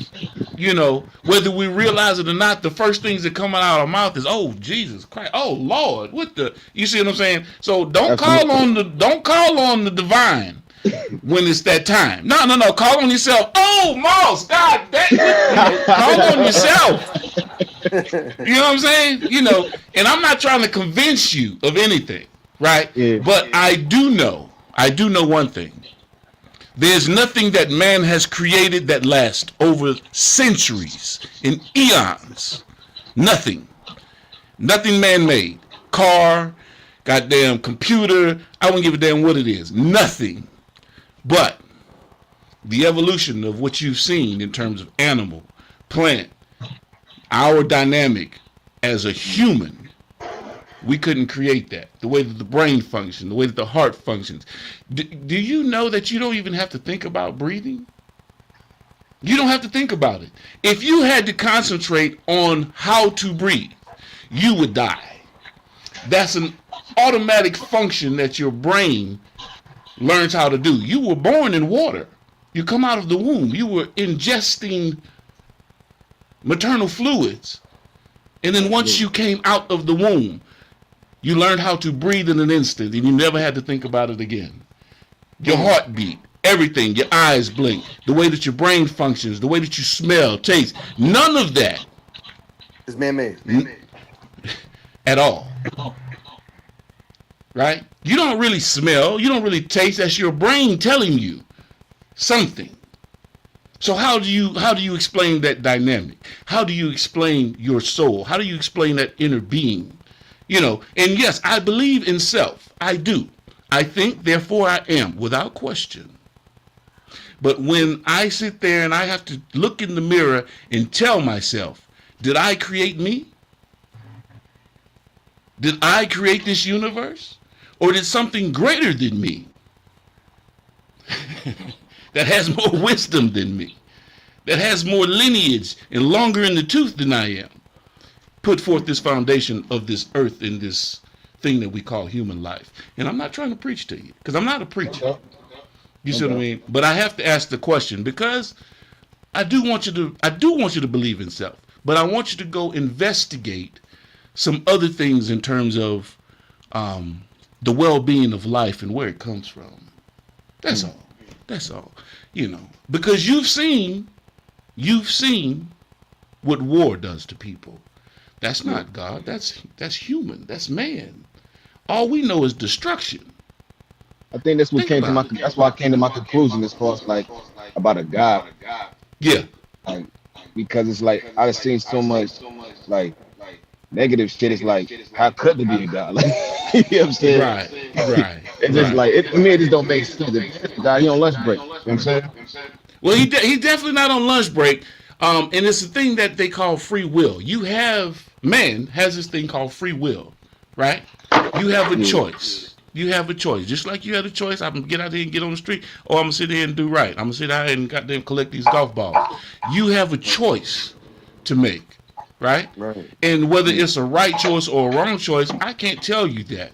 you know, whether we realize it or not, the first things that come out of our mouth is, "Oh, Jesus Christ! Oh, Lord! What the?" You see what I'm saying? So don't call on the divine when it's that time. No. Call on yourself. Oh, Moss, God, call on yourself. You know what I'm saying? You know, and I'm not trying to convince you of anything, right? Yeah. But I do know one thing. There's nothing that man has created that lasts over centuries and eons. Nothing. Nothing man-made. Car, goddamn computer, I wouldn't give a damn what it is. Nothing. But the evolution of what you've seen in terms of animal, plant, our dynamic as a human, we couldn't create that. The way that the brain functions, the way that the heart functions. Do you know that you don't even have to think about breathing? You don't have to think about it. If you had to concentrate on how to breathe, you would die. That's an automatic function that your brain learns how to do. You were born in water. You come out of the womb. You were ingesting maternal fluids. And then once you came out of the womb, you learned how to breathe in an instant, and you never had to think about it again. Your heartbeat, everything, your eyes blink, the way that your brain functions, the way that you smell, taste, none of that It's man-made. at all. Right? You don't really smell, you don't really taste. That's your brain telling you something. So how do you explain that dynamic? How do you explain your soul? How do you explain that inner being? You know, and yes, I believe in self. I do. I think, therefore I am, without question. But when I sit there and I have to look in the mirror and tell myself, did I create me? Did I create this universe? Or did something greater than me that has more wisdom than me, that has more lineage and longer in the tooth than I am, put forth this foundation of this earth in this thing that we call human life? And I'm not trying to preach to you, because I'm not a preacher. You see what I mean? But I have to ask the question, because I do want you to believe in self, but I want you to go investigate some other things in terms of the well-being of life and where it comes from. That's all. That's all. You know, because you've seen what war does to people. That's not God. That's human. That's man. All we know is destruction. I think that's what Think came to my. about it. That's why I came to my conclusion as far as like about a God, Yeah. like because it's like I've seen so much like negative shit. It's like how could there be a God? Like you know what I'm saying? Right. It's just like to me, it just don't make sense. If God, he on lunch break. You know what I'm saying? Well, he definitely not on lunch break. And it's a thing that they call free will. Man has this thing called free will, right? You have a choice. You have a choice. Just like you had a choice, I'm going to get out there and get on the street, or I'm going to sit there and do right. I'm going to sit out and goddamn collect these golf balls. You have a choice to make, right? Right. And whether it's a right choice or a wrong choice, I can't tell you that.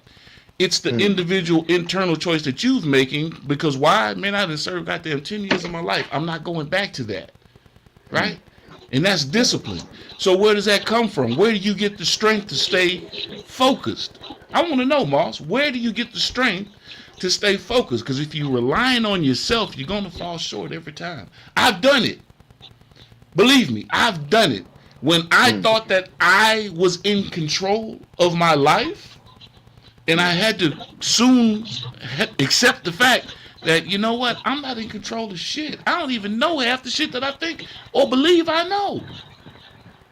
It's the individual internal choice that you're making, because why? Man, I done served goddamn 10 years of my life. I'm not going back to that, right? And that's discipline. So where does that come from? Where do you get the strength to stay focused? I want to know, Moss, where do you get the strength to stay focused? Because if you're relying on yourself, you're going to fall short every time. I've done it. Believe me, I've done it. When I thought that I was in control of my life, and I had to soon accept the fact that, you know what, I'm not in control of shit. I don't even know half the shit that I think or believe I know.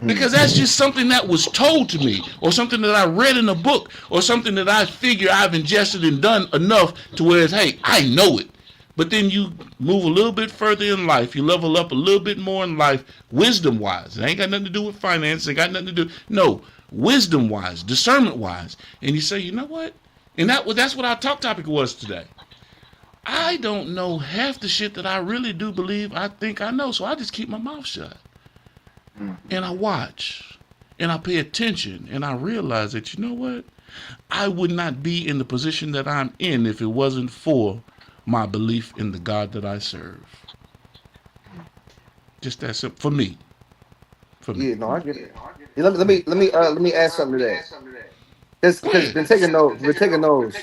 Because that's just something that was told to me, or something that I read in a book, or something that I figure I've ingested and done enough to where it's, hey, I know it. But then you move a little bit further in life, you level up a little bit more in life, wisdom-wise. It ain't got nothing to do with finance, it ain't got nothing to do, no, wisdom-wise, discernment-wise. And you say, you know what? And that's what our talk topic was today. I don't know half the shit that I really do believe I think I know, so I just keep my mouth shut. And I watch, and I pay attention, and I realize that, you know what? I would not be in the position that I'm in if it wasn't for my belief in the God that I serve. Just that simple for me. For me. Yeah, no, I get it. Yeah, let me add something to that. Go Because ahead. been taking notes. Been taking notes.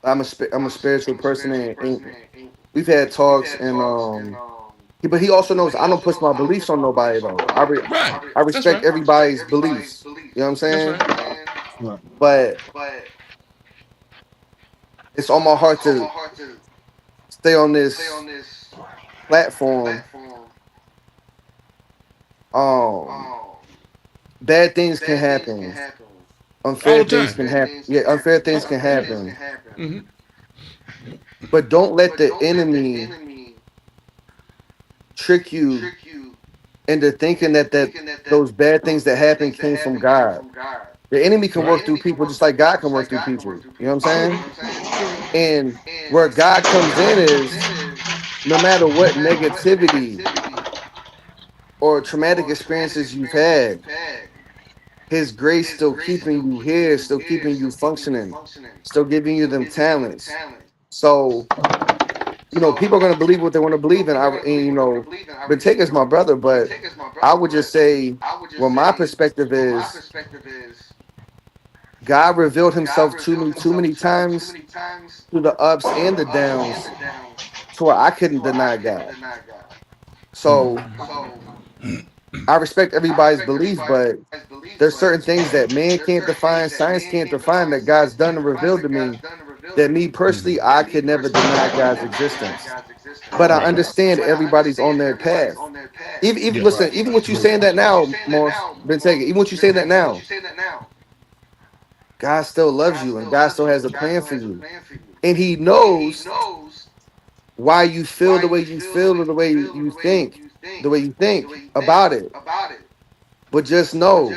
I'm a spiritual person, and we've had talks, and but he also knows I don't push my beliefs on nobody though. Right. I That's respect right. everybody's beliefs. You know what I'm That's saying? right. Right. But it's on my heart to stay on this platform. Um, bad things can happen. All Unfair the things time. can happen. Yeah, unfair things can happen. Hmm. But don't let the enemy trick you into thinking that those bad things that happen came from God. The enemy can Right. work through people just like God can work through people. You know what I'm Sure. saying? And where God comes in is no matter what negativity or traumatic experiences you've had, his grace still keeping you here, still keeping you functioning, still giving you them talents. So, people are gonna believe what they want to believe in. But take as my brother, but I would just say, well, my perspective is God revealed himself to me too many times through the ups and the downs to where I couldn't deny God. So I respect everybody's belief, but there's certain things that man can't define, science can't define that God's done and revealed to me that me personally, I could never deny God's existence. But I Right. understand everybody's on their path. Even Yeah. listen, even what you saying that now, Morris, been taken, even what you saying that now, God still loves you and God still has a plan for you. And he knows why you feel the way you feel or the way you think about it. But just know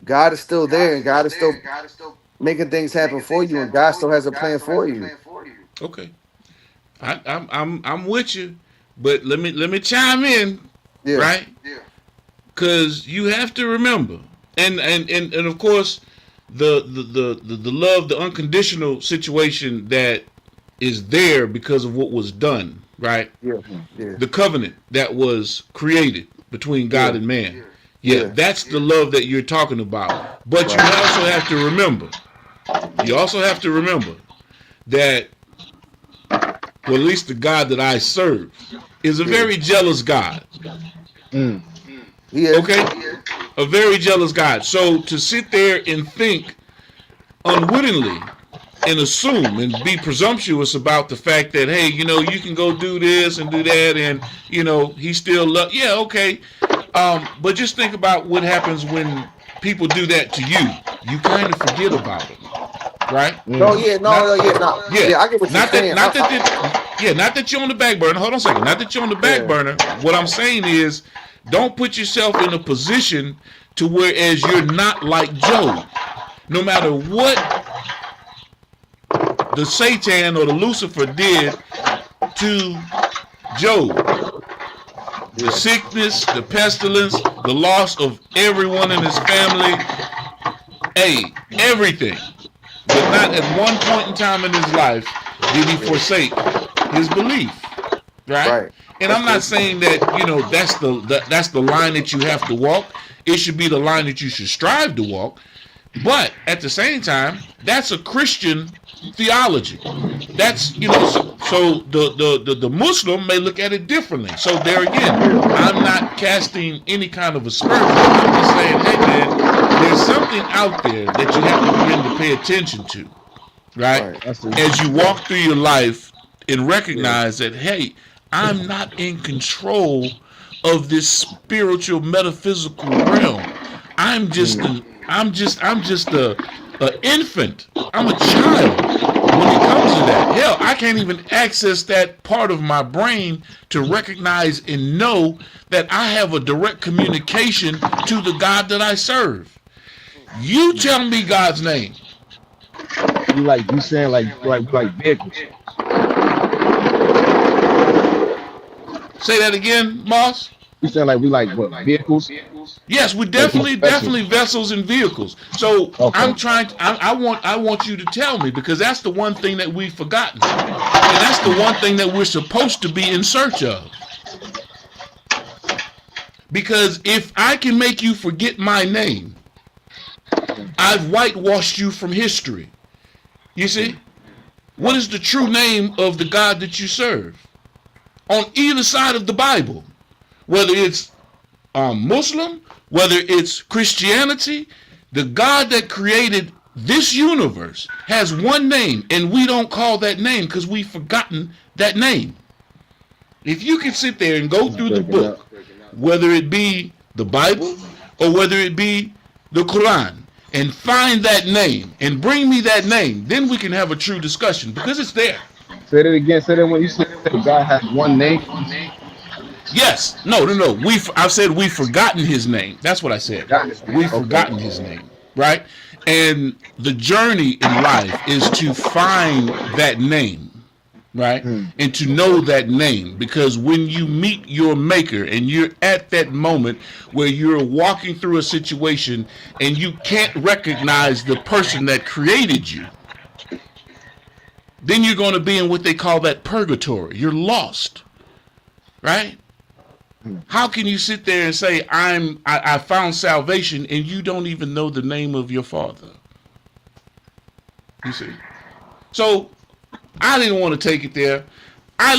God is still there and God is still making things happen for you and God still has a plan for you. Okay. I'm with you, but let me chime in, Yeah. right? Because you have to remember, and of course, the love, the unconditional situation that is there because of what was done, right? Yeah. Yeah. The covenant that was created between God Yeah. and man. Yeah, Yeah. that's the love that you're talking about. But you Right. also have to remember. You also have to remember that, well, at least the God that I serve is a Yeah. very jealous God. Mm. He is. Okay? A very jealous God. So to sit there and think unwittingly and assume and be presumptuous about the fact that, hey, you can go do this and do that, and he still yeah, okay. But just think about what happens when people do that to you. You kind of forget about it, right? No, Mm. yeah, Not no, yeah, no. Yeah, Yeah, I get what you're not that, saying. not that you're on the back burner. Hold on a second. Not that you're on the back Yeah. burner. What I'm saying is, don't put yourself in a position to whereas you're not like Job. No matter what the Satan or the Lucifer did to Job, the Yeah. sickness, the pestilence, the loss of everyone in his family, hey, everything. But not at one point in time in his life did he Yeah. forsake his belief, right? Right. And That's I'm not true. saying that that's the line that you have to walk. It should be the line that you should strive to walk. But at the same time, that's a Christian theology. That's so the Muslim may look at it differently. So there again, I'm not casting any kind of aspersion. I'm just saying, hey man, there's something out there that you have to begin to pay attention to, right? Right. That's the As you Yeah. walk through your life and Yeah. recognize that, hey, I'm not in control of this spiritual metaphysical realm. I'm just mm. an I'm just a infant. I'm a child when it comes to that. Hell, I can't even access that part of my brain to recognize and know that I have a direct communication to the God that I serve. You tell me God's name. You saying like vehicles. Say that again, Moss. You saying like we like what vehicles? Yes, we Like we definitely vessels. vessels and vehicles. So I'm Okay. trying. I want you to tell me because that's the one thing that we've forgotten, and that's the one thing that we're supposed to be in search of. Because if I can make you forget my name, I've whitewashed you from history. You see, what is the true name of the God that you serve? On either side of the Bible, whether it's Muslim, whether it's Christianity, the God that created this universe has one name, and we don't call that name because we've forgotten that name. If you can sit there and go It's through the breaking book, up. whether it be the Bible or whether it be the Quran, and find that name and bring me that name, then we can have a true discussion because it's there. Say that again. Say that when you said God has one name. Yes, no. I've said we've forgotten his name. That's what I said. Got it. We've Okay. forgotten his name, right? And the journey in life is to find that name, right? Hmm. And to know that name because when you meet your maker and you're at that moment where you're walking through a situation and you can't recognize the person that created you, then you're going to be in what they call that purgatory. You're lost, right? Hmm. How can you sit there and say I found salvation and you don't even know the name of your father? You see. So I didn't want to take it there. I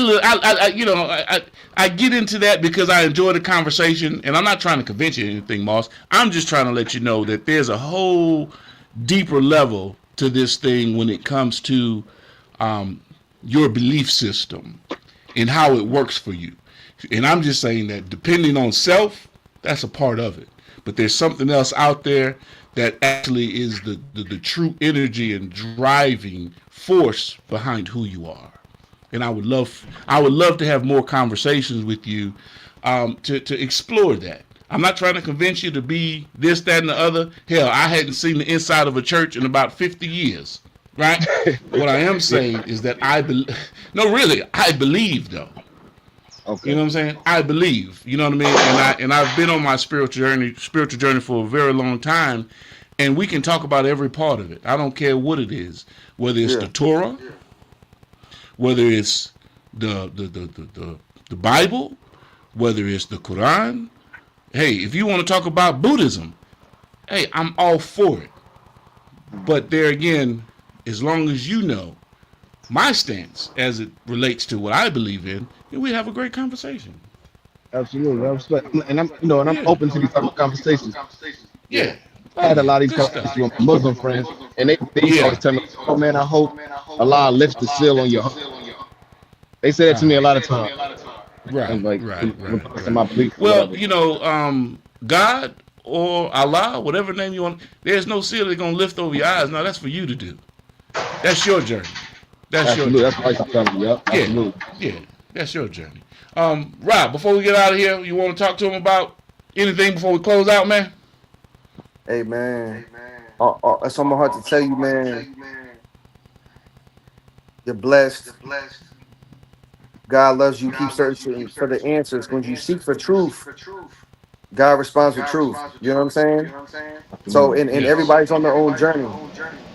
get into that because I enjoy the conversation, and I'm not trying to convince you of anything, Moss. I'm just trying to let you know that there's a whole deeper level to this thing when it comes to your belief system and how it works for you. And I'm just saying that depending on self, that's a part of it. But there's something else out there that actually is the true energy and driving force behind who you are. And I would love to have more conversations with you to explore that. I'm not trying to convince you to be this, that, and the other. Hell, I hadn't seen the inside of a church in about 50 years, right? What I am saying is that no, really, I believe though. Okay. You know what I'm saying? I believe. You know what I mean? And I've been on my spiritual journey for a very long time, and we can talk about every part of it. I don't care what it is, whether it's Yeah. the Torah, whether it's the Bible, whether it's the Quran. Hey, if you want to talk about Buddhism, hey, I'm all for it. But there again, as long as you know my stance as it relates to what I believe in, then we have a great conversation. Absolutely. I respect. And I'm Yeah. open to these type of conversations. Yeah. I Oh had a yeah. lot of these Good stuff. conversations with my Muslim friends, and they used to Yeah. always tell me, "Oh man, I hope Allah lifts the seal on your heart." They say that to me a Right. lot of times. Right. I'm like, Right. in my belief or Well, whatever. God or Allah, whatever name you want, there's no seal that's gonna lift over your eyes. No, that's for you to do. That's your journey. That's your Absolutely. journey. That's why I'm telling you. Yep. Yeah. Absolutely. Yeah. That's your journey. Rob, before we get out of here, you want to talk to him about anything before we close out, man? Hey man, it's on my heart to tell you, man. You're blessed. God loves you. Keep searching for the answers. When you seek for truth, God responds with truth. You know what I'm saying? So, Absolutely. and Yes. everybody's on their own journey,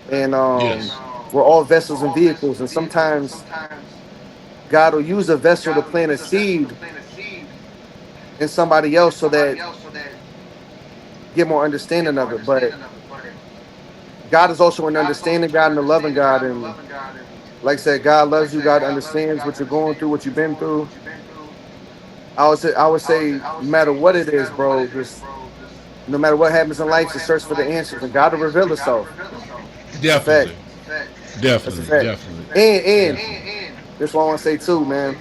and Yes. we're all vessels and vehicles. And sometimes God will use a vessel to plant a seed in somebody else so that get more understanding of it. But God is also an understanding God and a loving God. And like I said, God loves you. God understands what you're going through, what you've been through. I would say, no matter what it is, bro, just no matter what happens in life, just search for the answers, and God will reveal Himself. It's a fact. Definitely. That's a Definitely. fact. Definitely. And Definitely. that's what I want to say too, man.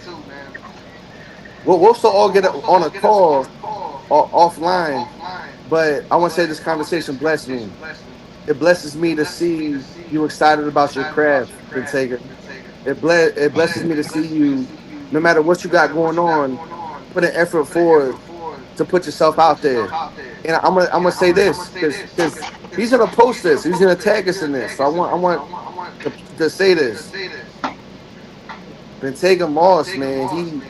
We'll still all get on a call or offline, but I want to say this conversation blessed me. It blesses me to see you excited about your craft, Bentayga. It blesses me to see you, no matter what you got going on, put an effort forward to put yourself out there. And I'm gonna say this because he's gonna post this, he's gonna tag us in this. So I want to say this. Bentayga Moss, man, he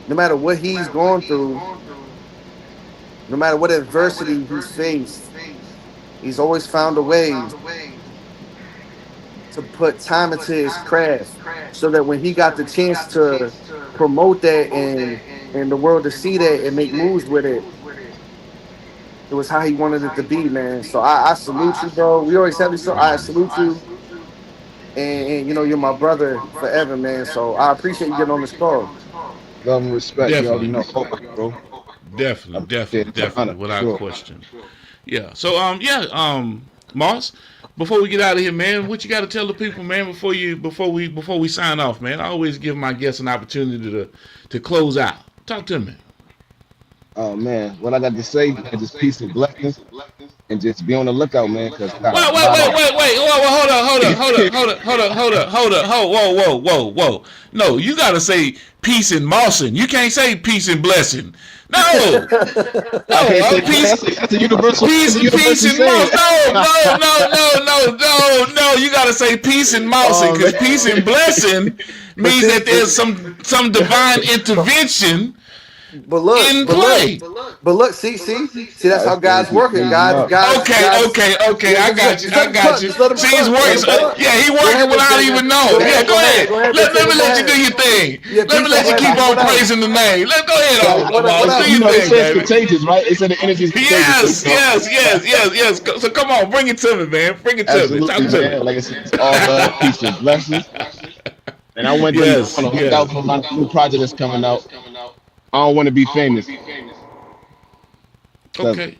no matter what he's going through, No matter what adversity he's faced, he's always found a way to put time into his craft so that when he got the chance to promote that and the world to see that and make moves with it, it was how he wanted it to be, man. So I salute you, bro. We always have this, so I salute you. And you know, you're my brother forever, man. So I appreciate you getting on this call. Love and respect. You already Definitely. know, bro. Definitely, without question. Yeah. So Moss, before we get out of here, man, what you got to tell the people, man, before we sign off, man? I always give my guests an opportunity to close out. Talk to me. Oh man, what I got to say is just peace and blessings, and just be on the lookout, man. Cause Wait! Whoa! No, you gotta say peace and Mawson. You can't say peace and blessing. No, peace. That's a universal. Peace and Mawson. No. You gotta say peace and Mawson because peace and blessing means that there's some divine intervention. But look, in play. But look, see, that's how God's working. God. Okay. I got you. See, he's working. Yeah, he working without even knowing. Yeah, go ahead. Let me let you do your thing. Let me let you keep on praising the name. Go ahead, do your thing, baby. It's contagious, right? It's in the energy. Yes. So come on, bring it to me, man. Bring it to me. Talk to me. Like I said, it's all love, peace, and blessings. And I went to look out for my new project that's coming out. I don't want to be famous. Okay.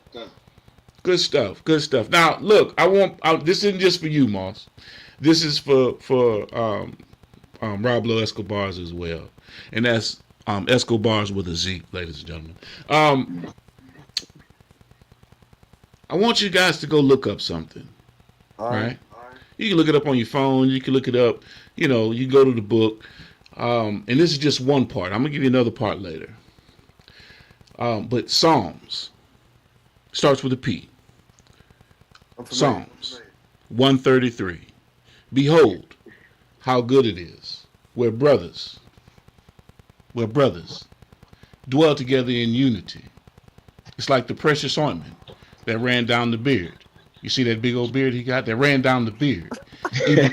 Good stuff. Now, look, this isn't just for you, Moss. This is for Rob Lowe Escobars as well. And that's Escobars with a Z, ladies and gentlemen. I want you guys to go look up something. All right? You can look it up on your phone. You can look it up. You know, you go to the book. And this is just one part. I'm going to give you another part later. But Psalms starts with a P. Psalms 133. Behold, how good it is where brothers dwell together in unity. It's like the precious ointment that ran down the beard. You see that big old beard he got? That ran down the beard. Even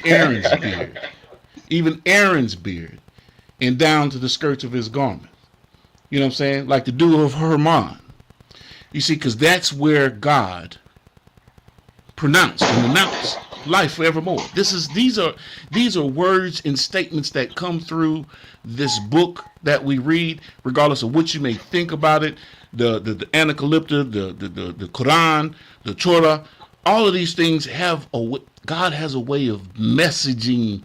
Aaron's beard, and down to the skirts of his garment. You know what I'm saying? Like the dew of Hermon. You see, because that's where God pronounced and announced life forevermore. These are words and statements that come through this book that we read, regardless of what you may think about it. The Anacalypta, the Quran, the Torah, all of these things God has a way of messaging,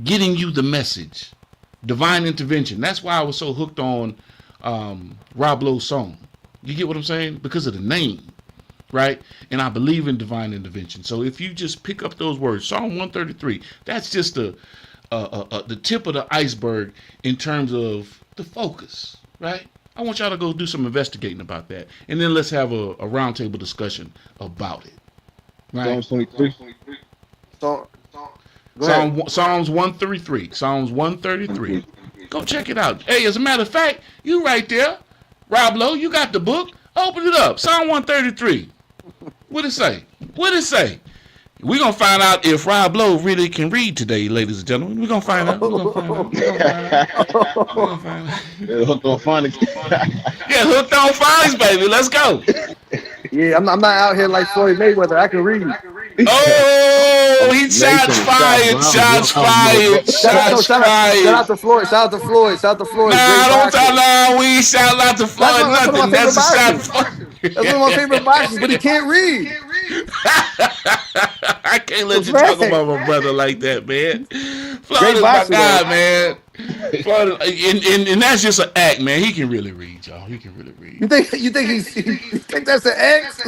getting you the message. Divine intervention. That's why I was so hooked on Rob Lowe's song. You get what I'm saying? Because of the name, right? And I believe in divine intervention. So if you just pick up those words, Psalm 133, that's just the tip of the iceberg in terms of the focus, right? I want y'all to go do some investigating about that, and then let's have a roundtable discussion about it. Right? Psalms 23. Psalms 133. Psalms 133. Go check it out. Hey, as a matter of fact, you right there, Rob Lowe, you got the book. Open it up. Psalm 133. What it say? We're going to find out if Rob Lowe really can read today, ladies and gentlemen. We're going to find out. Hooked on phonics. Yeah, hooked on phonics, baby. Let's go. Yeah, I'm not out here like Floyd Mayweather. I can read. Oh, he shots fired. Shout out to Floyd. Nah, don't tell no. We shout out to Floyd. Nothing. That's a shot. That's one of my favorite boxers, but he can't read. I can't let you talk about my brother like that, man. Floyd is my guy, man. Floyd, and that's just an act, man. He can really read, y'all. He can really read. You think that's an act?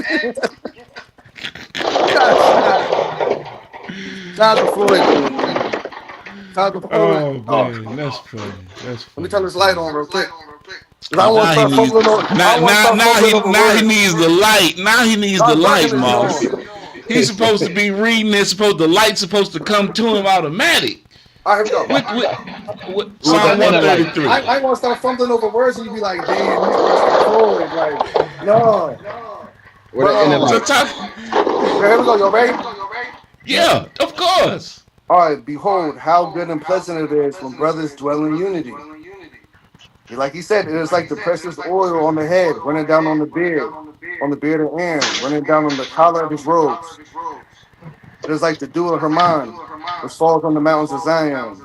Shout out to Floyd. Oh, man, that's funny. Let me turn this light on real quick. Now he needs the light. Now he needs the light, Moss. He's supposed to be reading it. The light's supposed to come to him automatic. All right, here we go. Psalm 133. I want to start fumbling over words and you be like, damn. forward. Like, no. Or the inner So light. talk. Here we go. You ready? Yeah, of course. All right. Behold, how good and pleasant it is when brothers dwell in unity. Like he said, it is like the precious oil on the head, running down on the beard of Aaron, running down on the collar of his robes. It is like the dew of Hermon, which falls on the mountains of Zion.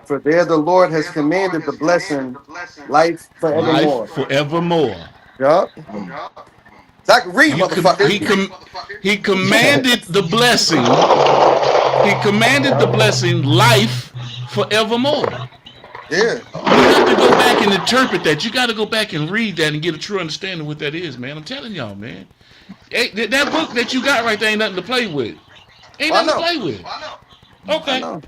For there the Lord has commanded the blessing, life Life forevermore. forevermore. Yup. Zach, read, He he commanded the blessing. He commanded the blessing, life forevermore. Yeah. You have to go back and interpret that. You got to go back and read that and get a true understanding of what that is, man. I'm telling y'all, man. Hey, that book that you got right there ain't nothing to play with. Ain't I nothing to know. play with. Okay. I know. All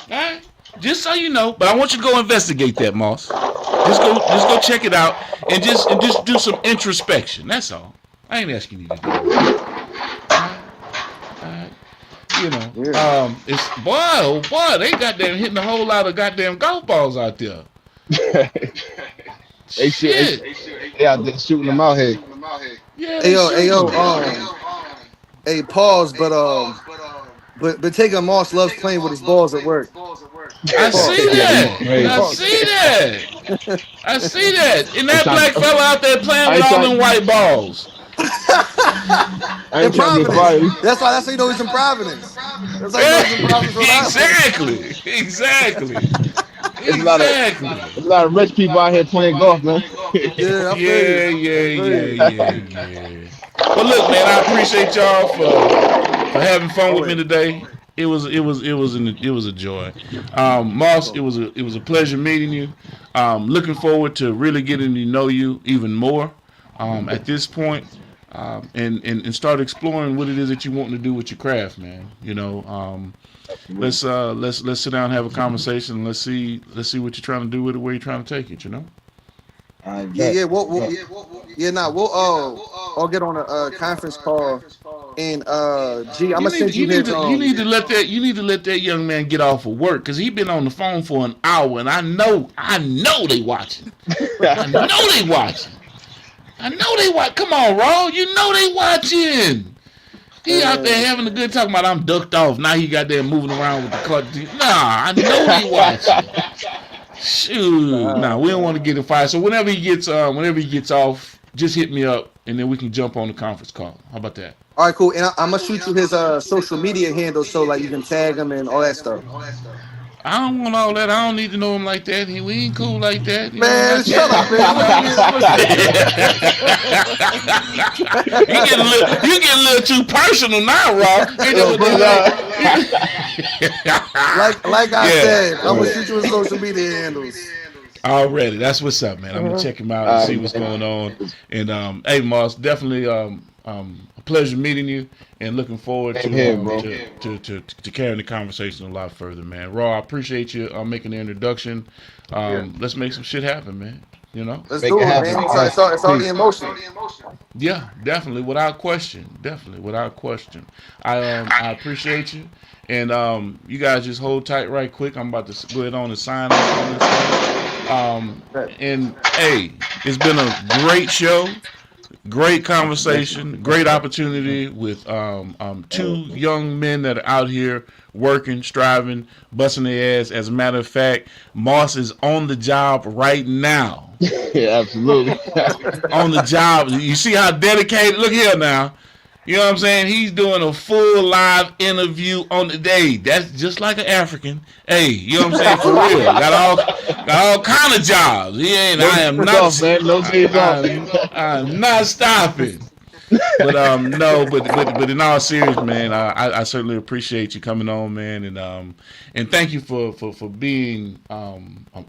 right. Just so you know, but I want you to go investigate that, Moss. Just go check it out and just do some introspection. That's all. I ain't asking you to do it. You know, Yeah. it's boy, oh boy, they goddamn hitting a whole lot of goddamn golf balls out there. They Shit. they out there shooting them out here. Yeah, Hey they yo, hey yo, shooting. hey, pause, but Taker Moss loves playing with his balls at work. I Pause. see that. Crazy. I see that. I see that. And that I'm black trying- fella out there playing I with ain't all trying- them white balls. I In ain't trying to get Providence. fired. That's why you know he's in Providence. That's why you know he's in Providence, Rhode Island. Exactly. There's a lot of Exactly. there's a lot of rich people out here playing golf, man. Yeah, I feel Yeah, you. yeah. Well, look, man, I appreciate y'all for having fun with me today. It was a joy. Moss, it was a pleasure meeting you. Looking forward to really getting to know you even more at this point, and start exploring what it is that you want to do with your craft, man. You know, let's sit down and have a conversation. Let's see what you're trying to do with it, where you're trying to take it. You know. Yeah, I'll get on a conference call and G, I'm gonna send you his You need to let that young man get off of work because he been on the phone for an hour and I know they watching. I know they watching. Come on, Raw. You know they watching. He out there having a good talking about I'm ducked off. Now he got there moving around with the clutch. Nah, I know they watching. Shoot. Nah, we don't want to get him fired. So whenever he gets off, just hit me up and then we can jump on the conference call. How about that? All right, cool. And I'm gonna shoot you his social media handle so like you can tag him and all that stuff. I don't want all that. I don't need to know him like that. We ain't cool like that. Man, shut up, man. You get a little too personal now, Rob. Like I said, I'm gonna shoot you his social media handles. Already, that's what's up, man. I'm gonna check him out and see what's going on. And hey, Moss, definitely a pleasure meeting you, and looking forward to carrying the conversation a lot further, man. Raw, I appreciate you making the introduction. Let's make some shit happen, man. You know, let's do it, man. It's already in motion. Yeah, definitely, without question. I appreciate you, and you guys just hold tight right quick. I'm about to go ahead on and sign off on this thing. And hey, it's been a great show. Great conversation, great opportunity with two young men that are out here working, striving, busting their ass. As a matter of fact, Moss is on the job right now. Yeah, absolutely. On the job. You see how dedicated? Look here now. You know what I'm saying? He's doing a full live interview on the day. That's just like an African. Hey, you know what I'm saying? For real. Got all kind of jobs. I am not. I'm not stopping. But no, but in all seriousness, man, I certainly appreciate you coming on, man, and thank you for being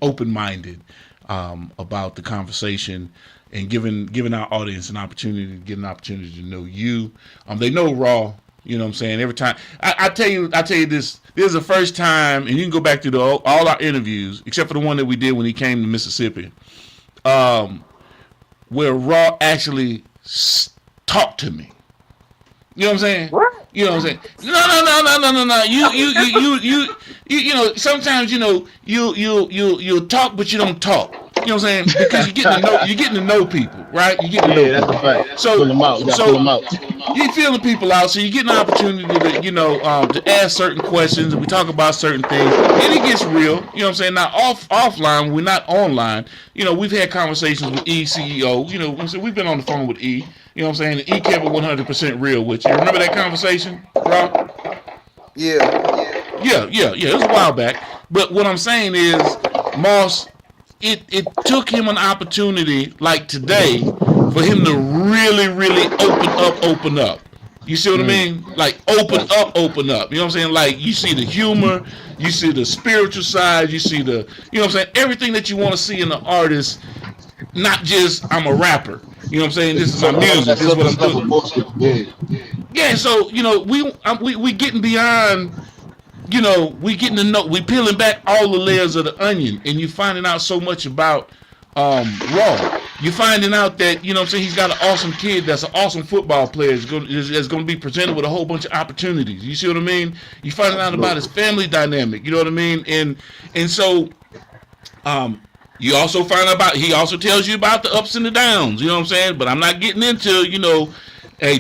open-minded about the conversation. And giving our audience an opportunity to know you. They know Raw. You know what I'm saying? Every time I tell you this is the first time, and you can go back to all our interviews, except for the one that we did when he came to Mississippi, where Raw actually talked to me. You know what I'm saying? What? You know what I'm saying? No. You know, sometimes, you know, you'll talk, but you don't talk. You know what I'm saying? Because you're getting to know people, right? You're getting to know Yeah, that's people. a fact. So Pull them out. You gotta pull them out. you feeling people out, so you get an opportunity to, to ask certain questions, and we talk about certain things, and it gets real. You know what I'm saying? Now offline, we're not online. We've had conversations with E CEO. We've been on the phone with E. You know what I'm saying? And E kept it 100% real with you. Remember that conversation, Rob? Yeah. Yeah. It was a while back. But what I'm saying is, Moss, it took him an opportunity like today for him to really, really open up. You see what I mean? Like open up. You know what I'm saying? Like you see the humor, you see the spiritual side, you see the, you know what I'm saying? Everything that you want to see in an artist, not just I'm a rapper. You know what I'm saying? This is my music. This is what I'm doing. Yeah. So we getting beyond. We getting to know, we peeling back all the layers of the onion, and you finding out so much about Raw. You're finding out that, you know what I'm saying, he's got an awesome kid that's an awesome football player. Is going to be presented with a whole bunch of opportunities. You see what I mean? You finding out about his family dynamic. You know what I mean? And so you also find out about, he also tells you about the ups and the downs. You know what I'm saying? But I'm not getting into,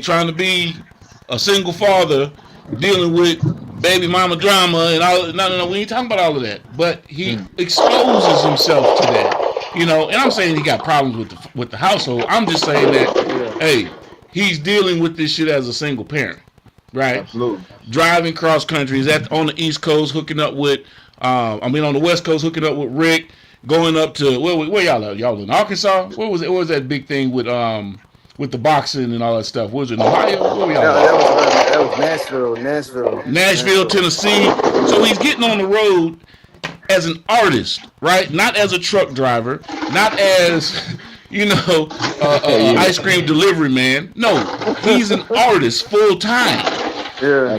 trying to be a single father dealing with baby mama drama and all. No, we ain't talking about all of that. But he exposes himself to that, and I'm saying he got problems with the household. I'm just saying that, hey, he's dealing with this shit as a single parent, right? Absolutely. Driving cross country. He's on the East Coast hooking up with, on the West Coast hooking up with Rick, going up to, where y'all at? Y'all in Arkansas? What was that big thing with the boxing and all that stuff? What was it, in Ohio? Where were y'all at? That was Nashville, Tennessee. So he's getting on the road as an artist, right? Not as a truck driver, not as, ice cream delivery man. No, he's an artist full time. Yeah.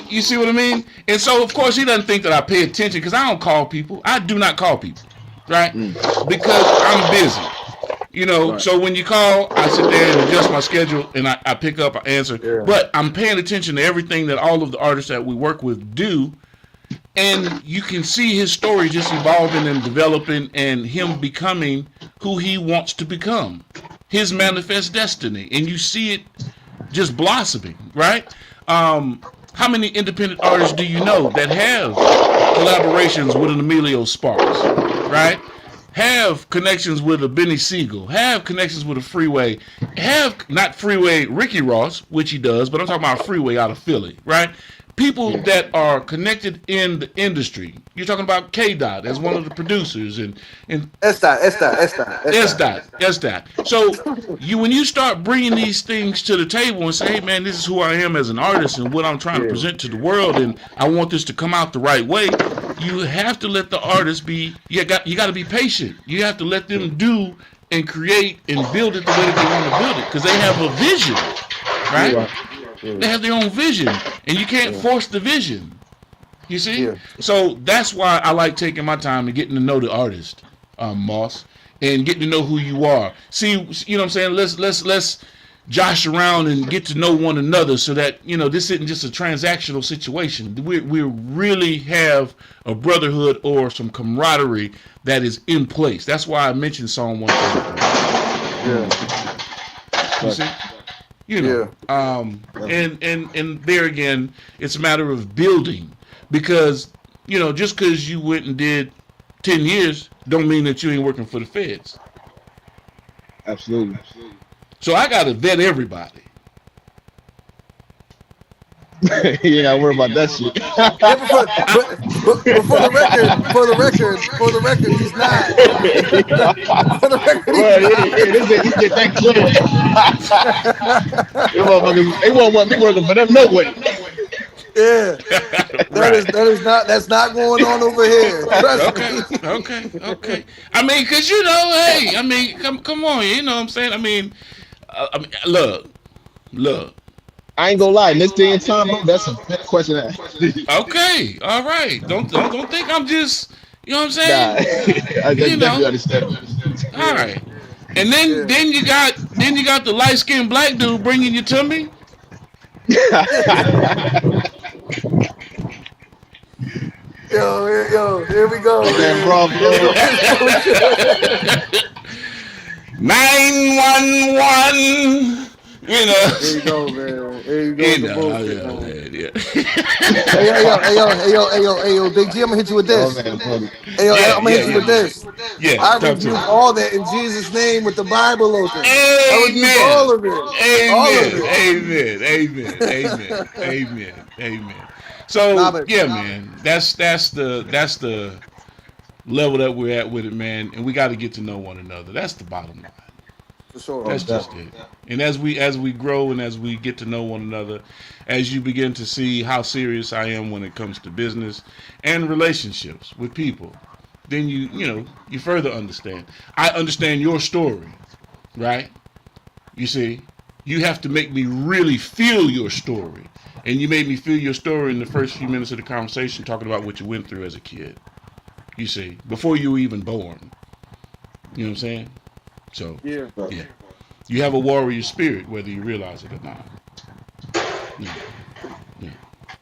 You see what I mean? And so, of course, he doesn't think that I pay attention because I don't call people. I do not call people, right? Because I'm busy. Right. So when you call, I sit there and adjust my schedule, and I pick up, I answer. Yeah. But I'm paying attention to everything that all of the artists that we work with do, and you can see his story just evolving and developing, and him becoming who he wants to become, his manifest destiny, and you see it just blossoming, right? How many independent artists do you know that have collaborations with an Emilio Sparks, right? Have connections with a Benny Siegel, have connections with a Freeway, have not Freeway Ricky Ross, which he does, but I'm talking about Freeway out of Philly, right? People that are connected in the industry. You're talking about K-Dot as one of the producers and S-Dot. So when you start bringing these things to the table and say, hey man, this is who I am as an artist and what I'm trying to present to the world, and I want this to come out the right way, you have to let the artist be, you got to be patient. You have to let them do and create and build it the way that they want to build it, because they have a vision, right? They have their own vision, and you can't force the vision. You see? Yeah. So that's why I like taking my time and getting to know the artist, Moss, and getting to know who you are. See, you know what I'm saying? Let's josh around and get to know one another, so that this isn't just a transactional situation. We really have a brotherhood or some camaraderie that is in place. That's why I mentioned Psalm 133. You see? And there again, it's a matter of building, because just because you went and did 10 years don't mean that you ain't working for the feds. Absolutely. So I gotta vet everybody. You ain't gotta worry about that shit. But for the record, he's not. For the record, he get that clear. They won't want me working for them no way. Yeah, that's not going on over here. Okay. I mean, cause hey, I mean, come on, you know what I'm saying? I mean, look. I ain't gonna lie, in this day and time, bro, that's a big question. Okay, all right. Don't think I'm just, you know what I'm saying? Nah, I definitely understand. All right. And then you got the light skinned black dude bringing you to me. Here we go, Again, man. bro, Let's go. Let's go. 911. You know. Here you go, man. Here you go You with the know, bullshit, yeah, man. man, yeah. Hey, yo, Big G, I'm gonna hit you with oh this. man, buddy. Hey, yo, Yeah, I'm gonna hit you with this. yeah. I Talk to rebuke me. all that in Jesus' name with the Bible open. I rebuke Amen. all of it. All of Amen. it. Amen. Amen. Amen. Amen. Amen. So Nah, but yeah, man. That's the level that we're at with it, man. And we got to get to know one another. That's the bottom line. for sure. That's just it. And as we grow and as we get to know one another, as you begin to see how serious I am when it comes to business and relationships with people, then you further understand. I understand your story, right? You see, you have to make me really feel your story. And you made me feel your story in the first few minutes of the conversation, talking about what you went through as a kid. You see, before you were even born. You know what I'm saying? So, Yeah. yeah. You have a warrior spirit, whether you realize it or not. Yeah.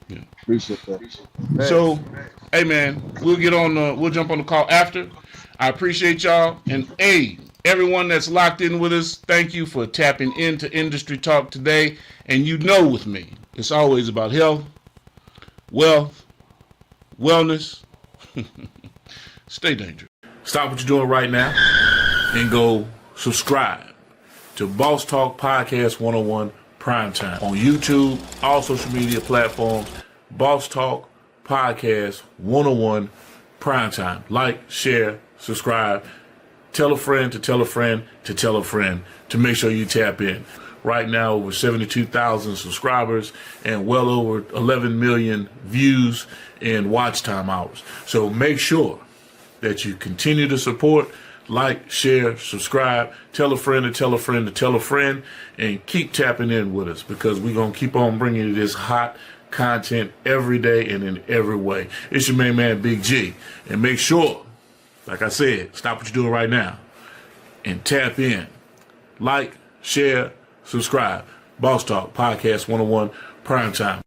Yeah. Appreciate that. So, hey man, we'll jump on the call after. I appreciate y'all. And hey, everyone that's locked in with us, thank you for tapping into Industry Talk today. And you know with me, it's always about health, wealth, wellness. Stay dangerous. Stop what you're doing right now and go subscribe to Boss Talk Podcast 101 Primetime on YouTube, all social media platforms. Boss Talk Podcast 101 Primetime. Like, share, subscribe. Tell a friend to tell a friend to tell a friend to make sure you tap in. Right now, over 72,000 subscribers and well over 11 million views and watch time hours. So make sure that you continue to support, like, share, subscribe, tell a friend to tell a friend to tell a friend, and keep tapping in with us because we're going to keep on bringing you this hot content every day and in every way. It's your main man, Big G. And make sure, like I said, stop what you're doing right now and tap in. Like, share, subscribe. Boss Talk Podcast 101 Primetime.